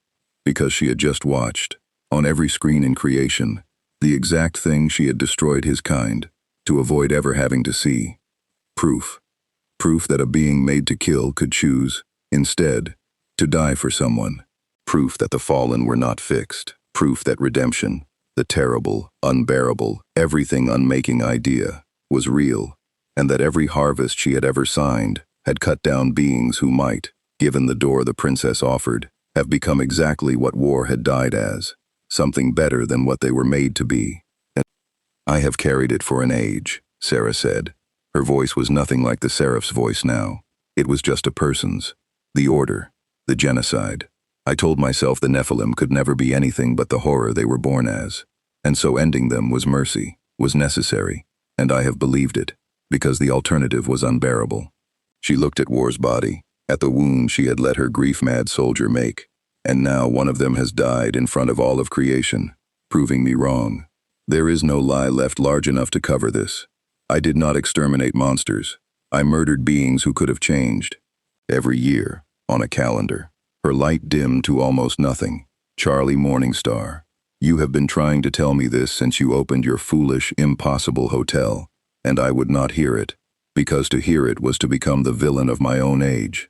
because she had just watched, on every screen in creation, the exact thing she had destroyed his kind, to avoid ever having to see. Proof. Proof that a being made to kill could choose, instead, to die for someone. Proof that the fallen were not fixed. Proof that redemption, the terrible, unbearable, everything unmaking idea, was real, and that every harvest she had ever signed had cut down beings who might, given the door the princess offered, have become exactly what war had died as, something better than what they were made to be. "I have carried it for an age," Sarah said. Her voice was nothing like the seraph's voice now. It was just a person's. The order. The genocide. I told myself the Nephilim could never be anything but the horror they were born as. And so ending them was mercy, was necessary. And I have believed it, because the alternative was unbearable. She looked at War's body, at the wound she had let her grief-mad soldier make. And now one of them has died in front of all of creation, proving me wrong. There is no lie left large enough to cover this. I did not exterminate monsters. I murdered beings who could have changed. Every year, on a calendar. Her light dimmed to almost nothing. Charlie Morningstar, you have been trying to tell me this since you opened your foolish, impossible hotel, and I would not hear it, because to hear it was to become the villain of my own age.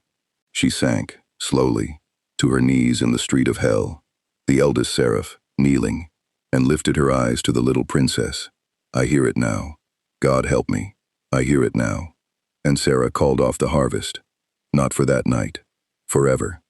She sank, slowly, to her knees in the street of hell, the eldest seraph, kneeling, and lifted her eyes to the little princess. I hear it now. God help me. I hear it now. And Sarah called off the harvest. Not for that night. Forever.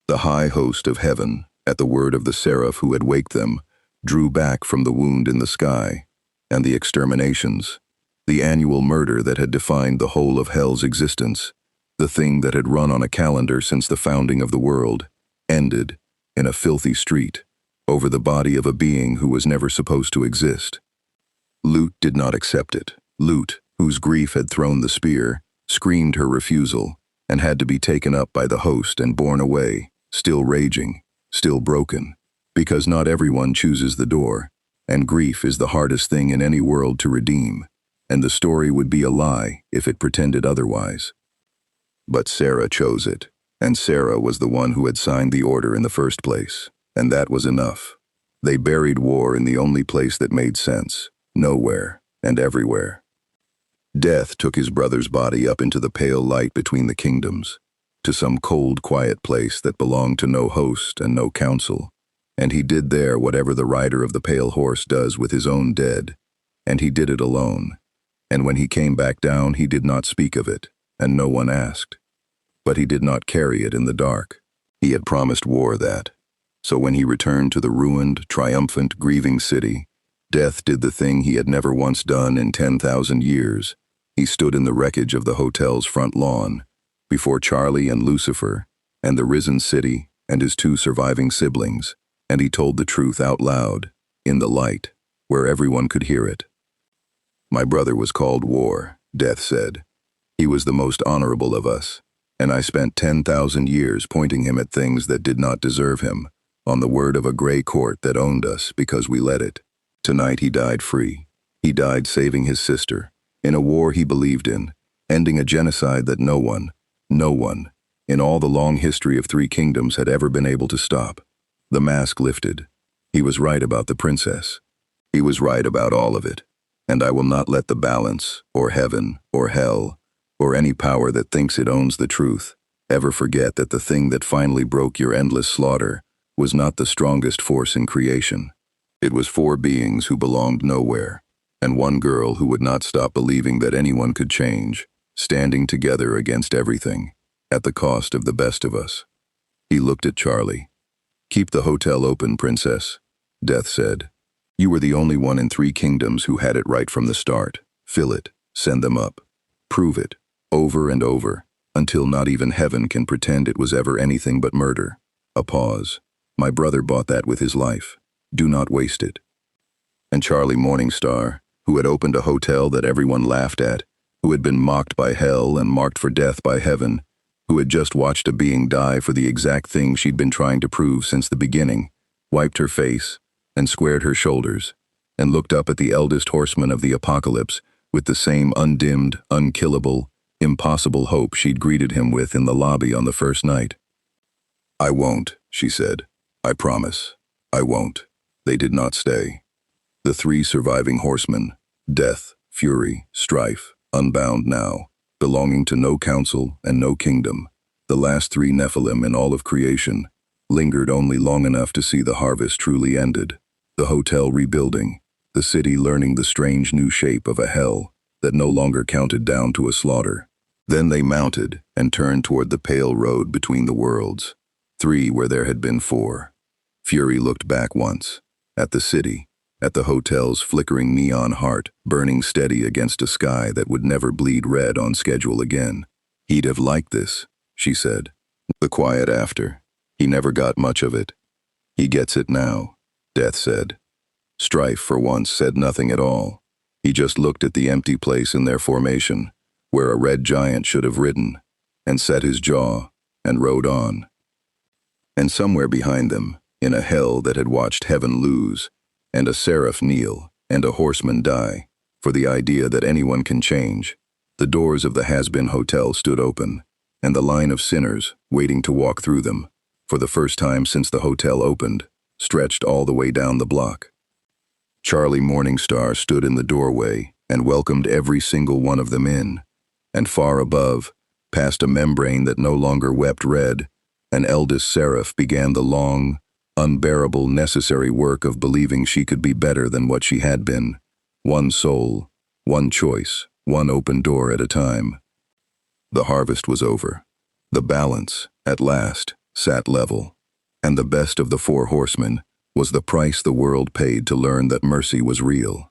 The high host of heaven, at the word of the seraph who had waked them, drew back from the wound in the sky, and the exterminations, the annual murder that had defined the whole of hell's existence, the thing that had run on a calendar since the founding of the world, ended in a filthy street, over the body of a being who was never supposed to exist. Lute did not accept it. Lute, whose grief had thrown the spear, screamed her refusal, and had to be taken up by the host and borne away, still raging, still broken, because not everyone chooses the door, and grief is the hardest thing in any world to redeem, and the story would be a lie if it pretended otherwise. But Sarah chose it, and Sarah was the one who had signed the order in the first place, and that was enough. They buried war in the only place that made sense, nowhere and everywhere. Death took his brother's body up into the pale light between the kingdoms, to some cold, quiet place that belonged to no host and no council, and he did there whatever the rider of the pale horse does with his own dead, and he did it alone. And when he came back down, he did not speak of it, and no one asked. But he did not carry it in the dark. He had promised war that. So when he returned to the ruined, triumphant, grieving city, Death did the thing he had never once done in 10,000 years. He stood in the wreckage of the hotel's front lawn, before Charlie and Lucifer, and the risen city, and his two surviving siblings, and he told the truth out loud, in the light, where everyone could hear it. My brother was called War, Death said. He was the most honorable of us, and I spent 10,000 years pointing him at things that did not deserve him, on the word of a gray court that owned us because we let it. Tonight he died free. He died saving his sister, in a war he believed in, ending a genocide that no one, in all the long history of 3 kingdoms had ever been able to stop. The mask lifted. He was right about the princess. He was right about all of it. And I will not let the balance, or heaven, or hell, or any power that thinks it owns the truth, ever forget that the thing that finally broke your endless slaughter was not the strongest force in creation. It was 4 beings who belonged nowhere, and 1 girl who would not stop believing that anyone could change, standing together against everything, at the cost of the best of us. He looked at Charlie. "Keep the hotel open, princess," Death said. "You were the only one in 3 kingdoms who had it right from the start. Fill it, send them up. Prove it, over and over, until not even heaven can pretend it was ever anything but murder." A pause. "My brother bought that with his life. Do not waste it." And Charlie Morningstar, who had opened a hotel that everyone laughed at, who had been mocked by hell and marked for death by heaven, who had just watched a being die for the exact thing she'd been trying to prove since the beginning, wiped her face and squared her shoulders, and looked up at the eldest horseman of the apocalypse with the same undimmed, unkillable, impossible hope she'd greeted him with in the lobby on the first night. "I won't," she said. "I promise. I won't." They did not stay. The 3 surviving horsemen, Death, Fury, Strife, unbound now, belonging to no council and no kingdom, the last 3 Nephilim in all of creation, lingered only long enough to see the harvest truly ended, the hotel rebuilding, the city learning the strange new shape of a hell that no longer counted down to a slaughter. Then they mounted and turned toward the pale road between the worlds, 3 where there had been 4. Fury looked back once, at the city, at the hotel's flickering neon heart burning steady against a sky that would never bleed red on schedule again. "He'd have liked this," she said. "The quiet after. He never got much of it." "He gets it now," Death said. Strife, for once, said nothing at all. He just looked at the empty place in their formation, where a red giant should have ridden, and set his jaw, and rode on. And somewhere behind them, in a hell that had watched heaven lose, and a seraph kneel, and a horseman die, for the idea that anyone can change. The doors of the Hazbin Hotel stood open, and the line of sinners, waiting to walk through them, for the first time since the hotel opened, stretched all the way down the block. Charlie Morningstar stood in the doorway and welcomed every single one of them in, and far above, past a membrane that no longer wept red, an eldest seraph began the long, unbearable, necessary work of believing she could be better than what she had been. One soul, one choice, one open door at a time. The harvest was over. The balance, at last, sat level. And the best of the Four Horsemen was the price the world paid to learn that mercy was real.